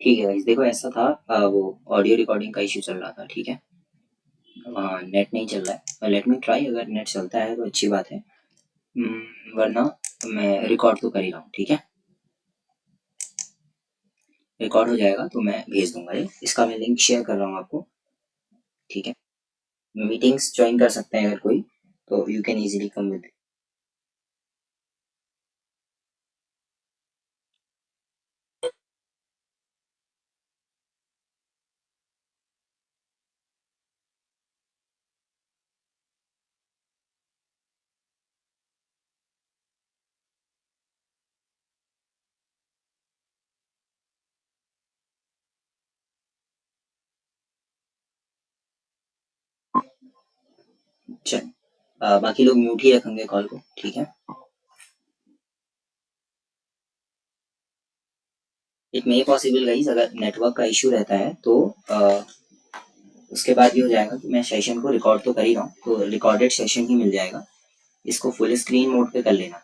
ठीक है गाइस, देखो ऐसा था वो ऑडियो रिकॉर्डिंग का इश्यू चल रहा था। ठीक है, वहाँ नेट नहीं चल रहा है। लेट मी ट्राई, अगर नेट चलता है तो अच्छी बात है। वरना मैं रिकॉर्ड तो कर ही रहा हूँ। ठीक है, रिकॉर्ड हो जाएगा तो मैं भेज दूंगा। ये इसका मैं लिंक शेयर कर रहा हूँ आपको। ठीक है, मीटिंग्स ज्वाइन कर सकते हैं अगर कोई, तो you can easily come with. चल, बाकी लोग म्यूट ही रखेंगे कॉल को। ठीक है, इट मे पॉसिबल गाइस, अगर नेटवर्क का इश्यू रहता है तो उसके बाद ये हो जाएगा कि मैं सेशन को रिकॉर्ड तो कर ही रहा हूँ, तो रिकॉर्डेड सेशन ही मिल जाएगा। इसको फुल स्क्रीन मोड पे कर लेना।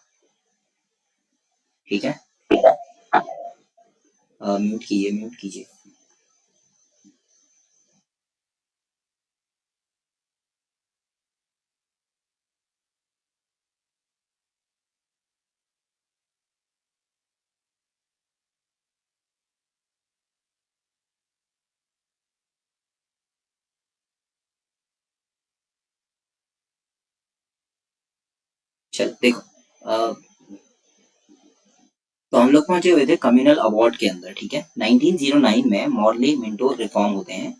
ठीक है, म्यूट कीजिए, म्यूट कीजिए। चल देखो, तो हम लोग पहुंचे हुए थे कम्युनल अवार्ड के अंदर। ठीक है, 1909 में मॉर्ले मिंटो रिफॉर्म होते हैं।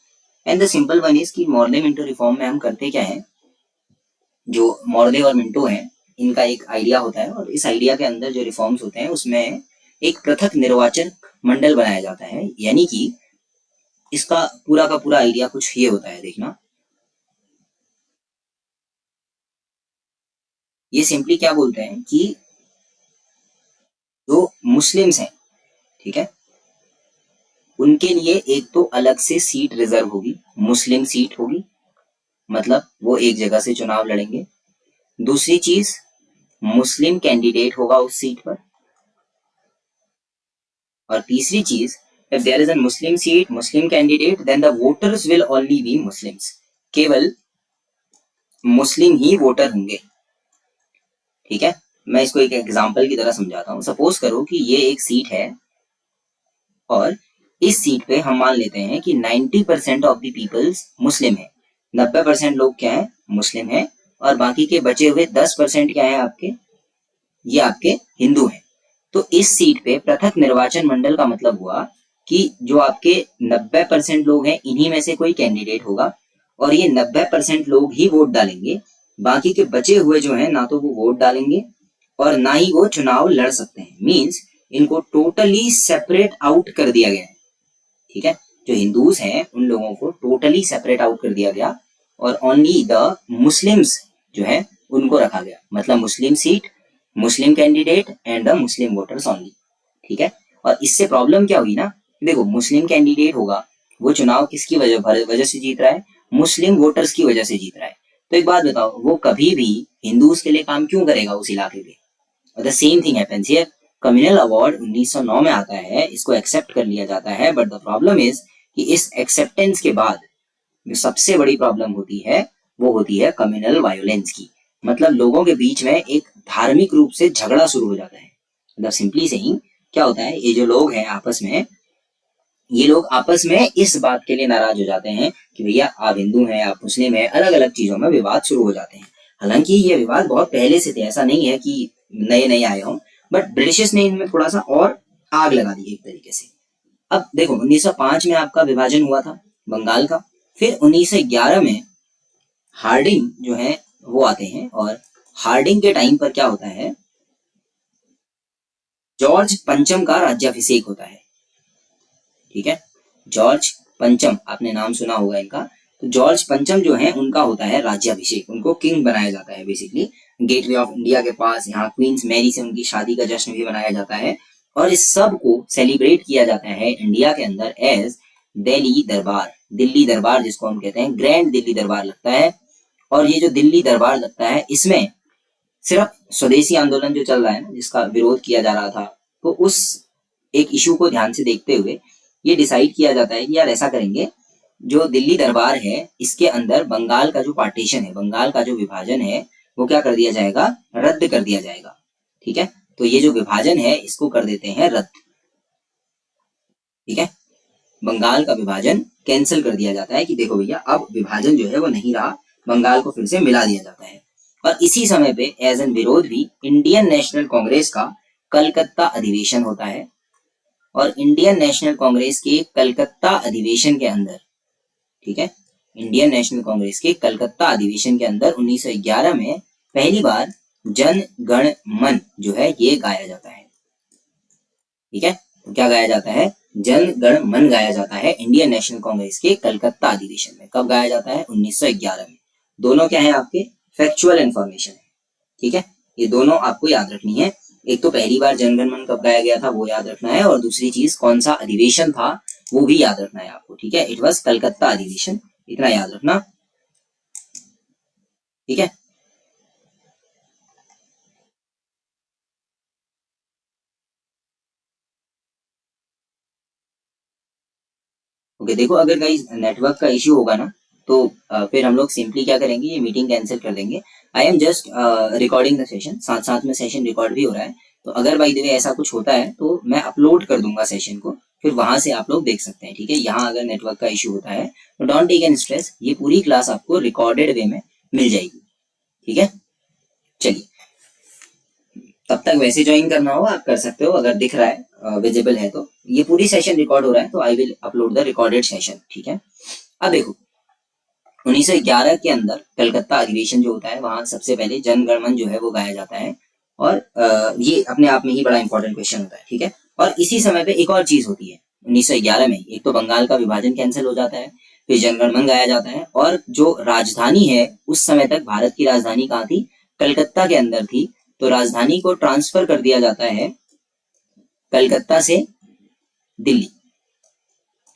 And the simple one is कि मॉर्ले मिंटो रिफॉर्म में हम करते क्या है, जो मॉर्ले और मिंटो हैं इनका एक आइडिया होता है, और इस आइडिया के अंदर जो रिफॉर्म्स होते हैं उसमें एक पृथक निर्वाचन मंडल बनाया जाता है। यानी कि इसका पूरा का पूरा आइडिया कुछ ये होता है, देखना। ये सिंपली क्या बोलते हैं कि जो मुस्लिम्स हैं, ठीक है, उनके लिए एक तो अलग से सीट रिजर्व होगी, मुस्लिम सीट होगी, मतलब वो एक जगह से चुनाव लड़ेंगे। दूसरी चीज, मुस्लिम कैंडिडेट होगा उस सीट पर। और तीसरी चीज, if there is a Muslim seat, Muslim candidate, then the voters will only be Muslims। केवल मुस्लिम ही वोटर होंगे। ठीक है, मैं इसको एक एग्जांपल की तरह समझाता हूँ। सपोज करो कि ये एक सीट है, और इस सीट पे हम मान लेते हैं कि 90% ऑफ द पीपल्स मुस्लिम है। 90% लोग क्या है, मुस्लिम है। और बाकी के बचे हुए 10% क्या है आपके, ये आपके हिंदू हैं। तो इस सीट पे पृथक निर्वाचन मंडल का मतलब हुआ कि जो आपके 90% लोग हैं इन्हीं में से कोई कैंडिडेट होगा, और ये 90% लोग ही वोट डालेंगे। बाकी के बचे हुए जो हैं ना तो वो वोट डालेंगे और ना ही वो चुनाव लड़ सकते हैं। मींस इनको टोटली सेपरेट आउट कर दिया गया है। ठीक है, जो हिंदूज हैं उन लोगों को टोटली सेपरेट आउट कर दिया गया, और ओनली द मुस्लिम्स जो है उनको रखा गया। मतलब Muslim seat, Muslim candidate and the Muslim voters only. ठीक है, और इससे प्रॉब्लम क्या हुई ना, देखो मुस्लिम कैंडिडेट होगा, वो चुनाव किसकी वजह से जीत रहा है, मुस्लिम वोटर्स की वजह से जीत रहा है। तो एक बात बताओ, वो कभी भी हिंदूज के लिए काम क्यों करेगा उस इलाके पे। The same thing happens here. Communal award 1909 में आता है, इसको एक्सेप्ट कर लिया जाता है, बट द प्रॉब्लम इज कि इस एक्सेप्टेंस के बाद जो सबसे बड़ी प्रॉब्लम होती है वो होती है कम्युनल वायोलेंस की। मतलब लोगों के बीच में एक धार्मिक रूप से झगड़ा शुरू हो जाता है। मतलब सिंपली सही क्या होता है, ये जो लोग हैं आपस में, ये लोग आपस में इस बात के लिए नाराज हो जाते हैं कि भैया आप हिंदू हैं, आप मुस्लिम हैं, अलग अलग चीजों में विवाद शुरू हो जाते हैं। हालांकि ये विवाद बहुत पहले से थे, ऐसा नहीं है कि नए नए आए हों, बट ब्रिटिश ने इनमें थोड़ा सा और आग लगा दी एक तरीके से। अब देखो 1905 में आपका विभाजन हुआ था बंगाल का। फिर 1911 में हार्डिंग जो है वो आते हैं, और हार्डिंग के टाइम पर क्या होता है, जॉर्ज पंचम का राज्याभिषेक होता है। ठीक है, जॉर्ज पंचम, आपने नाम सुना होगा इनका। तो जॉर्ज पंचम जो है उनका होता है राज्याभिषेक, उनको किंग बनाया जाता है बेसिकली। गेटवे ऑफ इंडिया के पास यहाँ क्वींस मैरी से उनकी शादी का जश्न भी मनाया जाता है, और इस सब को सेलिब्रेट किया जाता है इंडिया के अंदर एज दिल्ली दरबार। दिल्ली दरबार जिसको हम कहते हैं, ग्रैंड दिल्ली दरबार लगता है। और ये जो दिल्ली दरबार लगता है, इसमें सिर्फ स्वदेशी आंदोलन जो चल रहा है ना, जिसका विरोध किया जा रहा था, तो उस एक इशू को ध्यान से देखते हुए ये डिसाइड किया जाता है कि यार ऐसा करेंगे, जो दिल्ली दरबार है इसके अंदर बंगाल का जो पार्टीशन है, बंगाल का जो विभाजन है, वो क्या कर दिया जाएगा, रद्द कर दिया जाएगा। ठीक है, तो ये जो विभाजन है इसको कर देते हैं रद्द। ठीक है, बंगाल का विभाजन कैंसिल कर दिया जाता है कि देखो भैया अब विभाजन जो है वो नहीं रहा, बंगाल को फिर से मिला दिया जाता है। और इसी समय पे एज एन विरोध भी इंडियन नेशनल कांग्रेस का कलकत्ता अधिवेशन होता है। और इंडियन नेशनल कांग्रेस के कलकत्ता अधिवेशन के अंदर, ठीक है, इंडियन नेशनल कांग्रेस के कलकत्ता अधिवेशन के अंदर 1911 में पहली बार जन गण मन जो है ये गाया जाता है। ठीक है, तो क्या गाया जाता है, जन गण मन गाया जाता है इंडियन नेशनल कांग्रेस के कलकत्ता अधिवेशन में। कब गाया जाता है, 1911 में। दोनों क्या है आपके, फैक्चुअल इंफॉर्मेशन है। ठीक है, ये दोनों आपको याद रखनी है। एक तो पहली बार जनगण मन कब गाया गया था वो याद रखना है, और दूसरी चीज कौन सा अधिवेशन था वो भी याद रखना है आपको। ठीक है, इट वाज कलकत्ता अधिवेशन, इतना याद रखना। ठीक है, ओके। देखो अगर गाइस नेटवर्क का इश्यू होगा ना तो फिर हम लोग सिंपली क्या करेंगे, ये मीटिंग कैंसिल कर देंगे। I am just recording the session, साथ साथ में सेशन रिकॉर्ड भी हो रहा है। तो अगर बाई द वे ऐसा कुछ होता है तो मैं अपलोड कर दूंगा सेशन को, फिर वहां से आप लोग देख सकते हैं। ठीक है, यहाँ अगर नेटवर्क का इश्यू होता है तो डोंट टेक एन स्ट्रेस, ये पूरी क्लास आपको रिकॉर्डेड वे में मिल जाएगी। ठीक है, चलिए, तब तक वैसे ज्वाइन करना हो आप कर सकते हो, अगर दिख रहा है विजिबल है तो। ये पूरी सेशन रिकॉर्ड हो रहा है तो I will upload the recorded session. ठीक है, अब देखो 1911 के अंदर कलकत्ता अधिवेशन जो होता है वहां सबसे पहले जनगण मन जो है वो गाया जाता है, और ये अपने आप में ही बड़ा इंपॉर्टेंट क्वेश्चन होता है। ठीक है, और इसी समय पे एक और चीज होती है 1911 में, एक तो बंगाल का विभाजन कैंसिल हो जाता है, फिर जनगण मन गाया जाता है, और जो राजधानी है उस समय तक भारत की राजधानी कहाँ थी, कलकत्ता के अंदर थी। तो राजधानी को ट्रांसफर कर दिया जाता है कलकत्ता से दिल्ली।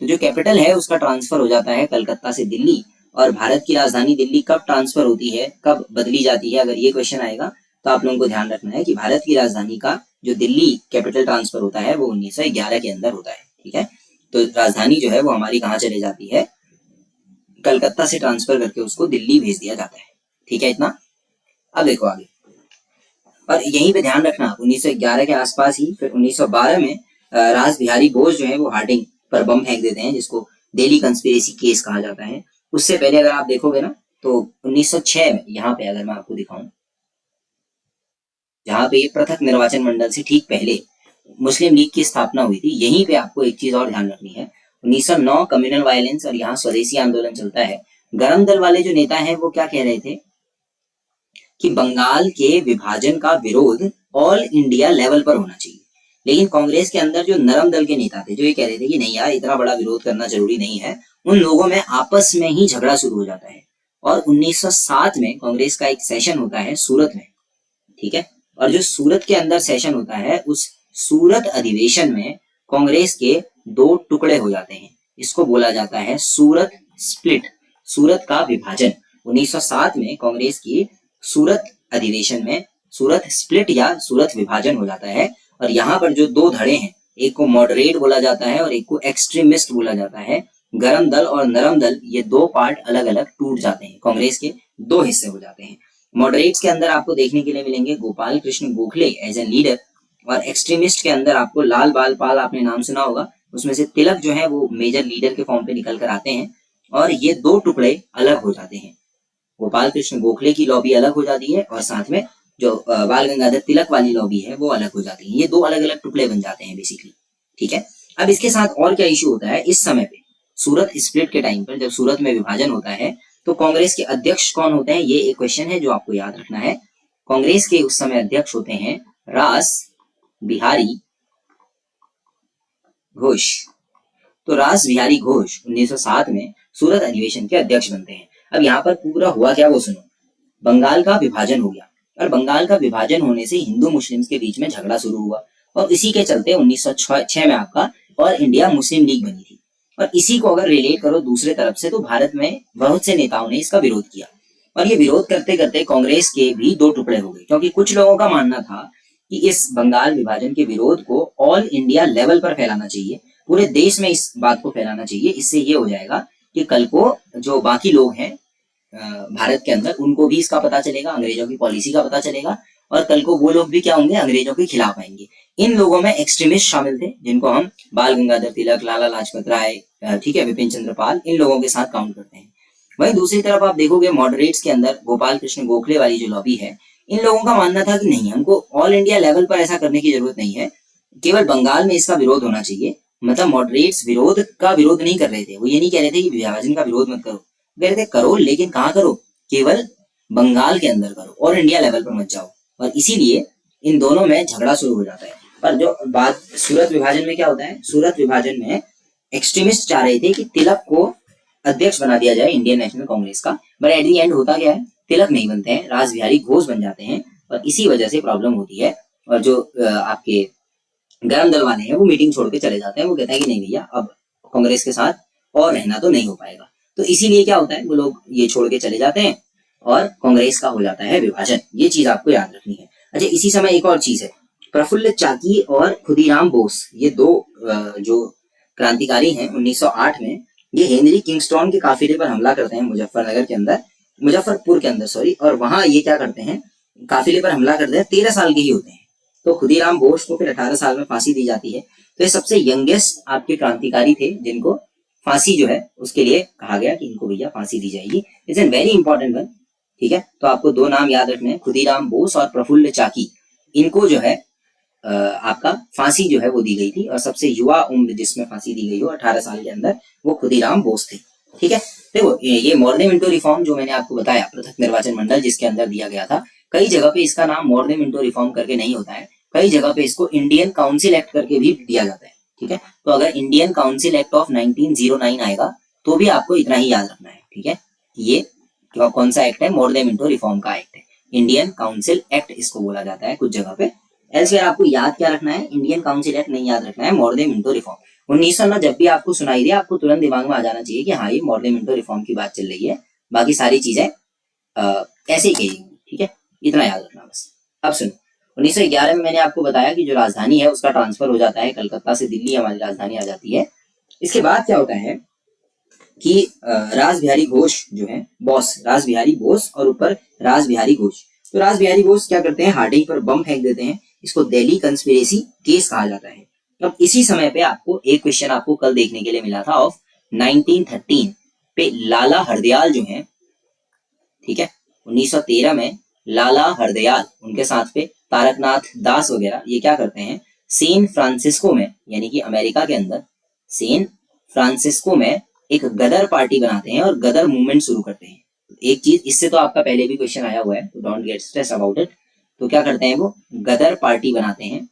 तो जो कैपिटल है उसका ट्रांसफर हो जाता है कलकत्ता से दिल्ली। और भारत की राजधानी दिल्ली कब ट्रांसफर होती है, कब बदली जाती है, अगर ये क्वेश्चन आएगा तो आप लोगों को ध्यान रखना है कि भारत की राजधानी का जो दिल्ली कैपिटल ट्रांसफर होता है वो 1911 के अंदर होता है। ठीक है, तो राजधानी जो है वो हमारी कहाँ चले जाती है, कलकत्ता से ट्रांसफर करके उसको दिल्ली भेज दिया जाता है। ठीक है, इतना। अब देखो आगे, और यहीं पे ध्यान रखना 1911 के आसपास ही फिर 1912 में रास बिहारी बोस जो है वो हार्डिंग पर बम फेंक देते हैं, जिसको दिल्ली कंस्पिरेसी केस कहा जाता है। उससे पहले अगर आप देखोगे ना तो 1906 में, यहाँ पे अगर मैं आपको दिखाऊं, जहाँ पे ये पृथक निर्वाचन मंडल से ठीक पहले मुस्लिम लीग की स्थापना हुई थी, यहीं पे आपको एक चीज और ध्यान रखनी है। 1909 कम्युनल वायलेंस और यहाँ स्वदेशी आंदोलन चलता है। गरम दल वाले जो नेता है वो क्या कह रहे थे कि बंगाल के विभाजन का विरोध ऑल इंडिया लेवल पर होना चाहिए। लेकिन कांग्रेस के अंदर जो नरम दल के नेता थे जो ये कह रहे थे कि नहीं यार इतना बड़ा विरोध करना जरूरी नहीं है, उन लोगों में आपस में ही झगड़ा शुरू हो जाता है। और 1907 में कांग्रेस का एक सेशन होता है सूरत में। ठीक है, और जो सूरत के अंदर सेशन होता है उस सूरत अधिवेशन में कांग्रेस के दो टुकड़े हो जाते हैं। इसको बोला जाता है सूरत स्प्लिट, सूरत का विभाजन। 1907 में कांग्रेस की सूरत अधिवेशन में सूरत स्प्लिट या सूरत विभाजन हो जाता है। और यहाँ पर जो दो धड़े हैं, एक को मॉडरेट बोला जाता है और एक को एक्सट्रीमिस्ट बोला जाता है। गरम दल और नरम दल ये दो पार्ट अलग अलग टूट जाते हैं, कांग्रेस के दो हिस्से हो जाते हैं। मॉडरेट्स के अंदर आपको देखने के लिए मिलेंगे Gopal Krishna Gokhale as a leader, और एक्सट्रीमिस्ट के अंदर आपको लाल बाल पाल, आपने नाम सुना होगा, उसमें से तिलक जो है वो मेजर लीडर के फॉर्म पे निकल कर आते हैं। और ये दो टुकड़े अलग हो जाते हैं, गोपाल कृष्ण गोखले की लॉबी अलग हो जाती है और साथ में जो बाल गंगाधर तिलक वाली लॉबी है वो अलग हो जाती है। ये दो अलग अलग टुकड़े बन जाते हैं बेसिकली। ठीक है, अब इसके साथ और क्या इशू होता है इस समय पे, सूरत स्प्लिट के टाइम पर जब सूरत में विभाजन होता है तो कांग्रेस के अध्यक्ष कौन होते हैं, ये एक क्वेश्चन है जो आपको याद रखना है। कांग्रेस के उस समय अध्यक्ष होते हैं रास बिहारी घोष। तो रास बिहारी घोष 1907 में सूरत अधिवेशन के अध्यक्ष बनते हैं। अब यहाँ पर पूरा हुआ क्या वो सुनो। बंगाल का विभाजन हो गया, और बंगाल का विभाजन होने से हिंदू मुस्लिम्स के बीच में झगड़ा शुरू हुआ, और इसी के चलते 1906 में आपका ऑल इंडिया मुस्लिम लीग बनी थी। और इसी को अगर रिलेट करो दूसरे तरफ से तो भारत में बहुत से नेताओं ने इसका विरोध किया, और ये विरोध करते करते कांग्रेस के भी दो टुकड़े हो गए, क्योंकि कुछ लोगों का मानना था कि इस बंगाल विभाजन के विरोध को ऑल इंडिया लेवल पर फैलाना चाहिए, पूरे देश में इस बात को फैलाना चाहिए। इससे ये हो जाएगा कि कल को जो बाकी लोग हैं भारत के अंदर, उनको भी इसका पता चलेगा, अंग्रेजों की पॉलिसी का पता चलेगा, और कल को वो लोग भी क्या होंगे, अंग्रेजों के खिलाफ आएंगे। इन लोगों में एक्सट्रीमिस्ट शामिल थे, जिनको हम बाल गंगाधर तिलक, लाला लाजपत राय, ठीक है, विपिन चंद्र पाल, इन लोगों के साथ काउंट करते हैं। वहीं दूसरी तरफ आप देखोगे मॉडरेट्स के अंदर गोपाल कृष्ण गोखले वाली जो लॉबी है, इन लोगों का मानना था कि नहीं, हमको ऑल इंडिया लेवल पर ऐसा करने की जरूरत नहीं है, केवल बंगाल में इसका विरोध होना चाहिए। मतलब मॉडरेट्स विरोध का विरोध नहीं कर रहे थे, वो ये नहीं कह रहे थे कि विभाजन का विरोध मत करो, कह रहे थे करो, लेकिन कहाँ करो, केवल बंगाल के अंदर करो, और इंडिया लेवल पर मत जाओ। और इसीलिए इन दोनों में झगड़ा शुरू हो जाता है। पर जो बात सूरत विभाजन में क्या होता है, सूरत विभाजन में एक्सट्रीमिस्ट चाह रहे थे कि तिलक को अध्यक्ष बना दिया जाए इंडियन नेशनल कांग्रेस का, बट एट दी एंड होता क्या है, तिलक नहीं बनते हैं, रास बिहारी घोष बन जाते हैं, और इसी वजह से प्रॉब्लम होती है। और जो आपके गरम दल वाले हैं वो मीटिंग छोड़ के चले जाते हैं, वो कहते हैं कि नहीं भैया, अब कांग्रेस के साथ और रहना तो नहीं हो पाएगा। तो इसीलिए क्या होता है, वो लोग ये छोड़ के चले जाते हैं और कांग्रेस का हो जाता है विभाजन। ये चीज आपको याद रखनी है। अच्छा, इसी समय एक और चीज है, प्रफुल्ल चाकी और खुदीराम बोस, ये दो जो क्रांतिकारी हैं 1908 में, ये हेनरी किंगस्टन के काफिले पर हमला करते हैं मुजफ्फरपुर के अंदर सॉरी, और वहां ये क्या करते हैं, काफिले पर हमला करते हैं, 13 साल के ही होते हैं। तो खुदीराम बोस को फिर 18 साल में फांसी दी जाती है। तो ये सबसे यंगेस्ट आपके क्रांतिकारी थे जिनको फांसी जो है उसके लिए कहा गया कि इनको भैया फांसी दी जाएगी। It's an very important one, ठीक है। तो आपको दो नाम याद रखने हैं, खुदीराम बोस और प्रफुल्ल चाकी। इनको जो है आपका फांसी जो है वो दी गई थी, और सबसे युवा उम्र जिसमें फांसी दी गई हो 18 साल के अंदर, वो खुदीराम बोस थे, ठीक है। देखो ये मॉर्ने-मिंटो रिफॉर्म जो मैंने आपको बताया, पृथक निर्वाचन मंडल जिसके अंदर दिया गया था, कई जगह पे इसका नाम मॉर्ने-मिंटो रिफॉर्म करके नहीं होता है, कई जगह पे इसको इंडियन काउंसिल एक्ट करके भी दिया जाता है, ठीक है। तो अगर इंडियन काउंसिल एक्ट ऑफ 1909 आएगा तो भी आपको इतना ही याद रखना है, ठीक है। ये कौन सा एक्ट है, मॉर्ने-मिंटो रिफॉर्म का एक्ट है, इंडियन काउंसिल एक्ट इसको बोला जाता है कुछ जगह पे। ऐसे आपको याद क्या रखना है, इंडियन काउंसिल एक्ट नहीं याद रखना है, मॉर्ने-मिंटो रिफॉर्म। 1909 जब भी आपको सुनाई दे, आपको तुरंत दिमाग में आ जाना चाहिए कि हाँ, ये मॉर्ने-मिंटो रिफॉर्म की बात चल रही है, बाकी सारी चीजें ऐसे ही कही, ठीक है, इतना याद रखना बस। अब सुनो, 1911 में मैंने आपको बताया कि जो राजधानी है उसका ट्रांसफर हो जाता है, कलकत्ता से दिल्ली हमारी राजधानी आ जाती है। इसके बाद क्या होता है कि रास बिहारी घोष जो है बॉस, रास बिहारी बोस और ऊपर रास बिहारी घोष, तो रास बिहारी घोष क्या करते हैं, हार्डिंग पर बम फेंक देते हैं। इसको दिल्ली कंस्पिरेसी केस कहा जाता है। अब इसी समय पे आपको एक क्वेश्चन आपको कल देखने के लिए मिला था ऑफ 1913 पे, लाला हरदयाल जो है, ठीक है, 1913 में लाला हरदयाल, उनके साथ पे तारकनाथ दास वगैरह, ये क्या करते हैं, सैन फ्रांसिस्को में, यानी कि अमेरिका के अंदर सैन फ्रांसिस्को में एक गदर पार्टी बनाते हैं और गदर मूवमेंट शुरू करते हैं। एक चीज, इससे तो आपका पहले भी क्वेश्चन आया हुआ है, तो don't get stress about it. तो क्या करते हैं, वो गदर पार्टी बनाते हैं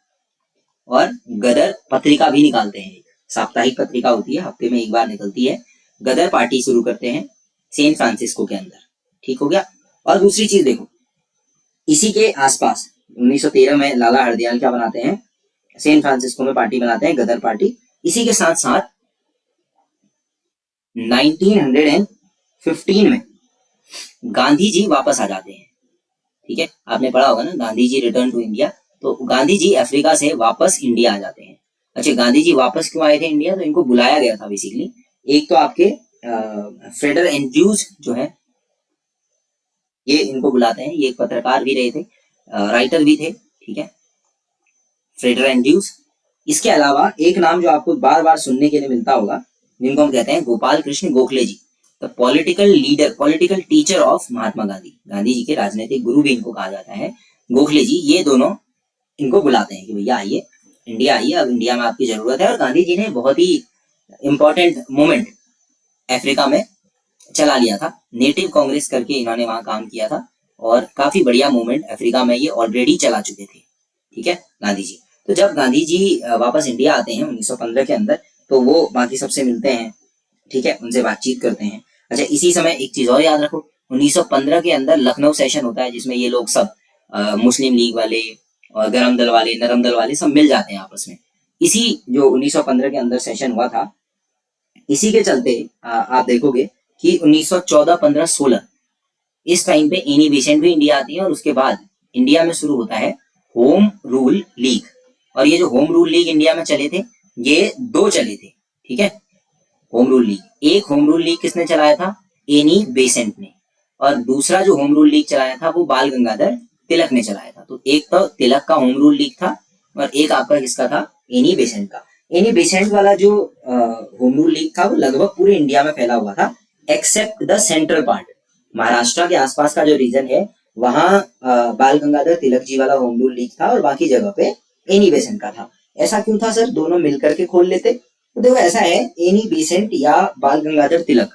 और गदर पत्रिका भी निकालते हैं, साप्ताहिक पत्रिका होती है, हफ्ते में एक बार निकलती है। गदर पार्टी शुरू करते हैं सैन फ्रांसिस्को के अंदर, ठीक हो गया। और दूसरी चीज देखो, इसी के आसपास 1913 में लाला हरदयाल क्या बनाते हैं, सैन फ्रांसिस्को में पार्टी बनाते हैं, गदर पार्टी। इसी के साथ साथ 1915 में गांधी जी वापस आ जाते हैं, ठीक है, आपने पढ़ा होगा ना, Gandhi ji return to India. तो गांधी जी अफ्रीका से वापस इंडिया आ जाते हैं। अच्छा, गांधी जी वापस क्यों आए थे इंडिया, तो इनको बुलाया गया था बेसिकली। एक तो आपके फ्रेडर एंड्रयूज जो है, ये इनको बुलाते हैं, ये एक पत्रकार भी रहे थे, राइटर भी थे, ठीक है, फ्रेडर एंड्रयूज। इसके अलावा एक नाम जो आपको बार बार सुनने के लिए मिलता होगा, जिनको हम कहते हैं Gopal Krishna Gokhale ji, the political leader, political teacher of Mahatma Gandhi, Gandhi ji के राजनीतिक गुरु भी इनको कहा जाता है, गोखले जी। ये दोनों इनको बुलाते हैं कि भैया आइए, इंडिया आइए, अब इंडिया में आपकी जरूरत है। और गांधी जी ने बहुत ही इंपॉर्टेंट मूवमेंट अफ्रीका में चला लिया था, नेटिव कांग्रेस करके इन्होंने वहां काम किया था, और काफी बढ़िया मूवमेंट अफ्रीका में ये ऑलरेडी चला चुके थे, ठीक है, गांधी जी। तो जब गांधी जी वापस इंडिया आते हैं 1915 के अंदर, तो वो बाकी सबसे मिलते हैं, ठीक है, उनसे बातचीत करते हैं। अच्छा, इसी समय एक चीज और याद रखो, 1915 के अंदर लखनऊ सेशन होता है, जिसमें ये लोग सब मुस्लिम लीग वाले और गरम दल वाले, नरम दल वाले सब मिल जाते हैं आपस में। इसी जो 1915 के अंदर सेशन हुआ था, इसी के चलते आप देखोगे कि 1914, 15, 16 इस टाइम पे एनी बेसेंट भी इंडिया आती है, और उसके बाद इंडिया में शुरू होता है होम रूल लीग। और ये जो होम रूल लीग इंडिया में चले थे, ये दो चले थे, ठीक है, होम रूल लीग। एक होम रूल लीग किसने चलाया था? एनी बेसेंट ने, और दूसरा जो होम रूल लीग चलाया था वो बाल गंगाधर तिलक ने चलाया था। तो एक तो तिलक का होम रूल लीग था और एक आपका किसका था? एनी बेसेंट का। एनी बेसेंट वाला जो होम रूल लीग था वो लगभग पूरे इंडिया में फैला हुआ था, except the central part. Maharashtra के आसपास का जो रीजन है वहां बाल गंगाधर तिलक जी वाला होम रूल लीग था और बाकी जगह पे एनी बेसेंट का था। ऐसा क्यों था सर? दोनों मिलकर के खोल लेते। तो देखो ऐसा है, एनी बेसेंट या बाल गंगाधर तिलक,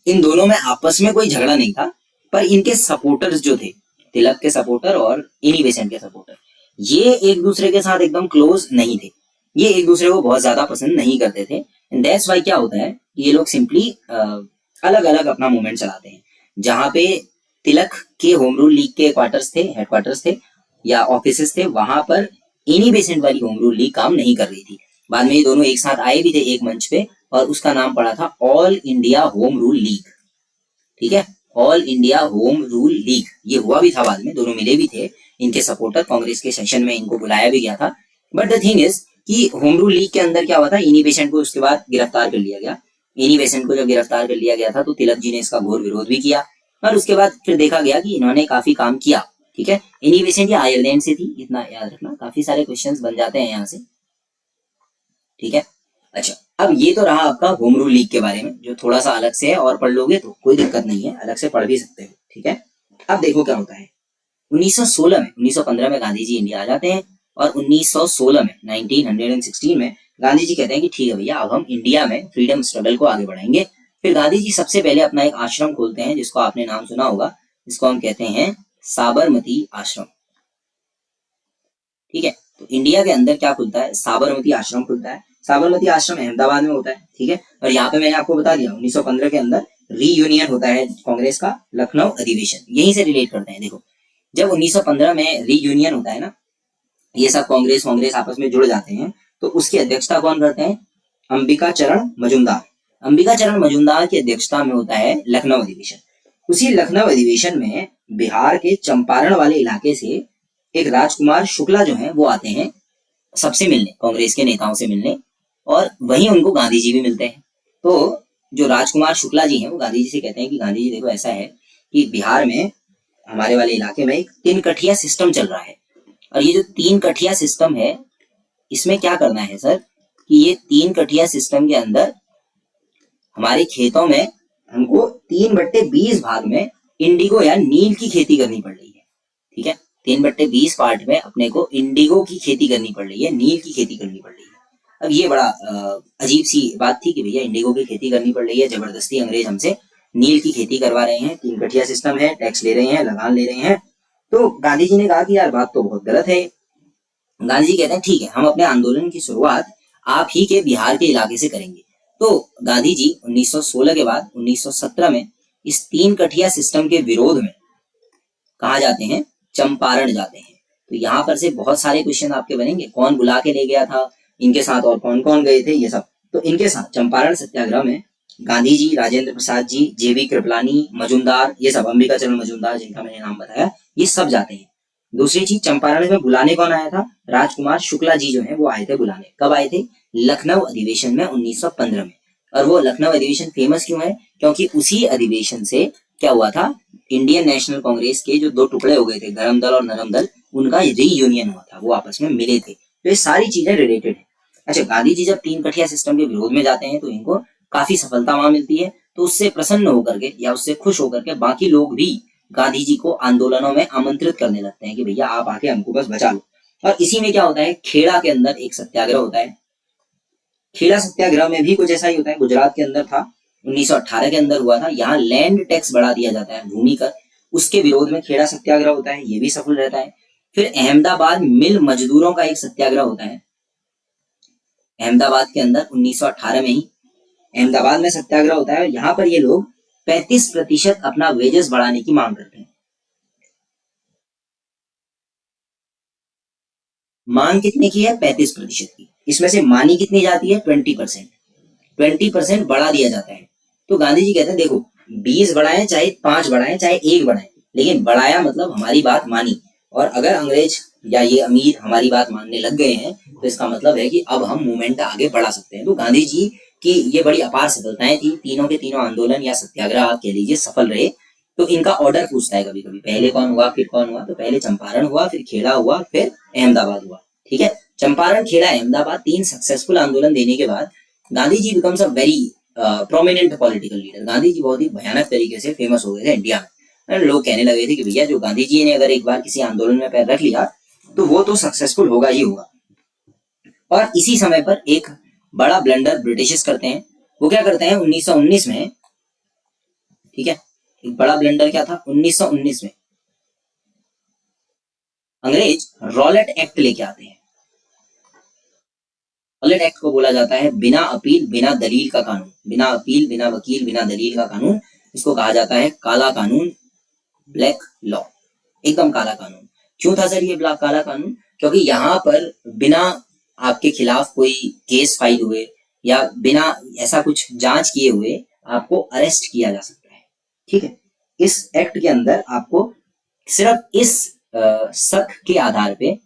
इन दोनों में आपस में कोई झगड़ा नहीं था, पर इनके सपोर्टर्स जो थे, तिलक के सपोर्टर और एनी बेसेंट के सपोर्टर, ये एक दूसरे के साथ एकदम क्लोज नहीं थे। ये एक दूसरे को बहुत ज्यादा पसंद नहीं करते थे। एंड दैट्स वाई क्या होता है, ये लोग सिंपली अलग अलग अपना मूवमेंट चलाते हैं। जहां पे तिलक के होम रूल लीग के क्वार्टर्स थे, हेडक्वार्टर्स थे या ऑफिसेस थे, वहां पर एनी बेसेंट वाली होम रूल लीग काम नहीं कर रही थी। बाद में ये दोनों एक साथ आए भी थे एक मंच पे, और उसका नाम पड़ा था all India home rule league. ठीक है, all India home rule league ये हुआ भी था बाद में, दोनों मिले भी थे। इनके सपोर्टर कांग्रेस के सेशन में इनको बुलाया भी गया था। बट द थिंग इज कि होम रूल लीग के अंदर क्या हुआ था, एनी बेसेंट को उसके बाद गिरफ्तार कर लिया गया। एनी बेसेंट को जब गिरफ्तार कर लिया गया था तो तिलक जी ने इसका घोर विरोध भी किया, और उसके बाद फिर देखा गया कि इन्होंने काफी काम किया। ठीक है, एनी बेसेंट ये आयरलैंड से थी, इतना याद रखना, काफी सारे क्वेश्चंस बन जाते हैं यहाँ से। ठीक है, अच्छा, अब ये तो रहा आपका होम रूल लीग के बारे में, जो थोड़ा सा अलग से है, और पढ़ लोगे तो कोई दिक्कत नहीं है, अलग से पढ़ भी सकते हो। ठीक है, अब देखो क्या होता है। 1916 में, 1915 में गांधी जी इंडिया आ जाते हैं, और 1916 में 1916 में गांधी जी कहते हैं कि ठीक है भैया, अब हम इंडिया में फ्रीडम स्ट्रगल को आगे बढ़ाएंगे। फिर गांधी जी सबसे पहले अपना एक आश्रम खोलते हैं, जिसको आपने नाम सुना होगा, जिसको हम कहते हैं साबरमती आश्रम। ठीक है, तो इंडिया के अंदर क्या खुलता है? साबरमती आश्रम खुलता है। साबरमती आश्रम अहमदाबाद में होता है। ठीक है, और यहाँ पे मैंने आपको बता दिया 1915 के अंदर रीयूनियन होता है कांग्रेस का, लखनऊ अधिवेशन, यहीं से रिलेट करते हैं। देखो, जब 1915 में रीयूनियन होता है ना, ये सब कांग्रेस आपस में जुड़ जाते हैं, तो उसकी अध्यक्षता कौन करते हैं? अंबिका चरण मजूमदार। अंबिका चरण मजूमदार की अध्यक्षता में होता है लखनऊ अधिवेशन। उसी लखनऊ अधिवेशन में बिहार के चंपारण वाले इलाके से एक राजकुमार शुक्ला जो है वो आते हैं सबसे मिलने, कांग्रेस के नेताओं से मिलने, और वहीं उनको गांधी जी भी मिलते हैं। तो जो राजकुमार शुक्ला जी हैं वो गांधी जी से कहते हैं कि गांधी जी देखो ऐसा है कि बिहार में हमारे वाले इलाके में एक 3 कठिया सिस्टम चल रहा है, और ये जो 3 कठिया सिस्टम है, इसमें क्या करना है सर कि ये 3 कठिया सिस्टम के अंदर हमारे खेतों में हमको 3/20 भाग में इंडिगो या नील की खेती करनी पड़ रही है। ठीक है, 3/20 पार्ट में अपने को इंडिगो की खेती करनी पड़ रही है, नील की खेती करनी पड़ रही है। अब ये बड़ा अजीब सी बात थी कि भैया इंडिगो की खेती करनी पड़ रही है, जबरदस्ती अंग्रेज हमसे नील की खेती करवा रहे हैं, 3 कठिया सिस्टम है, टैक्स ले रहे हैं, लगान ले रहे हैं। तो गांधी जी ने कहा कि यार बात तो बहुत गलत है। गांधी जी कहते हैं ठीक है, हम अपने आंदोलन की शुरुआत आप ही के बिहार के इलाके से करेंगे। तो गांधी जी 1916 के बाद 1917 में इस 3 कठिया सिस्टम के विरोध में कहा जाते हैं? चंपारण जाते हैं। तो यहाँ पर से बहुत सारे क्वेश्चन आपके बनेंगे, कौन बुला के ले गया था इनके साथ और कौन कौन गए थे, ये सब। तो इनके साथ चंपारण सत्याग्रह में गांधी जी, राजेंद्र प्रसाद जी, जेबी कृपलानी, मजूमदार, ये सब, अंबिका चरण मजूमदार जिनका मैंने नाम बताया, ये सब जाते हैं। दूसरी चीज, चंपारण में बुलाने कौन आया था? राजकुमार शुक्ला जी जो है वो आए थे बुलाने। कब आए थे? लखनऊ अधिवेशन में 1915 में। और वो लखनऊ अधिवेशन फेमस क्यों है? क्योंकि उसी अधिवेशन से क्या हुआ था, इंडियन नेशनल कांग्रेस के जो 2 टुकड़े हो गए थे, गरम दल और नरम दल, उनका रीयूनियन हुआ था, वो आपस में मिले थे। तो ये सारी चीजें रिलेटेड है। अच्छा, गांधी जी जब 3 कठिया सिस्टम के विरोध में जाते हैं तो इनको काफी सफलता वहां मिलती है। तो उससे प्रसन्न होकर के या उससे खुश होकर के बाकी लोग भी गांधी जी को आंदोलनों में आमंत्रित करने लगते हैं कि भैया आप आके हमको बस बचा लो। और इसी में क्या होता है, खेड़ा के अंदर एक सत्याग्रह होता है। खेड़ा सत्याग्रह में भी कुछ ऐसा ही होता है, गुजरात के अंदर था, 1918 के अंदर हुआ था। यहाँ लैंड टैक्स बढ़ा दिया जाता है, भूमि कर, उसके विरोध में खेड़ा सत्याग्रह होता है, ये भी सफल रहता है। फिर अहमदाबाद मिल मजदूरों का एक सत्याग्रह होता है अहमदाबाद के अंदर, 1918 में ही अहमदाबाद में सत्याग्रह होता है। यहाँ पर ये लोग 35% अपना वेजेस बढ़ाने की मांग करते हैं। मांग कितने की है? 35% की। इसमें से मानी कितनी जाती है? 20%। 20% बढ़ा दिया जाता है। तो गांधी जी कहते हैं देखो, 20 बढ़ाएं चाहे 5 बढ़ाएं चाहे 1 बढ़ाएं, लेकिन बढ़ाया मतलब हमारी बात मानी। और अगर अंग्रेज या ये अमीर हमारी बात मानने लग गए हैं, तो इसका मतलब है कि अब हम मूवमेंट आगे बढ़ा सकते हैं। तो गांधी जी की ये बड़ी अपार सफलताएं थी, तीनों के तीनों आंदोलन या सत्याग्रह आप कह लीजिए सफल रहे। तो इनका ऑर्डर पूछता है कभी कभी, पहले कौन हुआ फिर कौन हुआ, तो पहले चंपारण हुआ, फिर खेड़ा हुआ, फिर अहमदाबाद हुआ। ठीक है, चंपारण, खेड़ा, अहमदाबाद, 3 सक्सेसफुल आंदोलन देने के बाद Gandhi ji becomes a very prominent political leader. Gandhi ji बहुत ही भयानक तरीके से फेमस हो गए थे इंडिया में। लोग कहने लगे थे कि भैया जो गांधी जी ने अगर एक बार किसी आंदोलन में पैर रख लिया तो वो तो सक्सेसफुल होगा ही होगा। और इसी समय पर एक बड़ा ब्लंडर ब्रिटिशर्स करते हैं। वो क्या करते हैं 1919 में, ठीक है, एक बड़ा ब्लंडर क्या था 1919 में, अंग्रेज रॉलेट एक्ट लेके आते हैं। रॉलेट एक्ट को बोला जाता है बिना अपील बिना दलील का कानून। बिना अपील बिना वकील बिना दलील का कानून, इसको कहा जाता है काला कानून, ब्लैक लॉ, एकदम काला कानून। क्यों था सर ये ब्लैक काला कानून? क्योंकि यहाँ पर बिना आपके खिलाफ कोई केस फाइल हुए या बिना ऐसा कुछ जांच किए हुए आपको अरेस्ट किया जा सकता है। ठीक है, इस एक्ट के अंदर आपको सिर्फ इस शक के आधार पे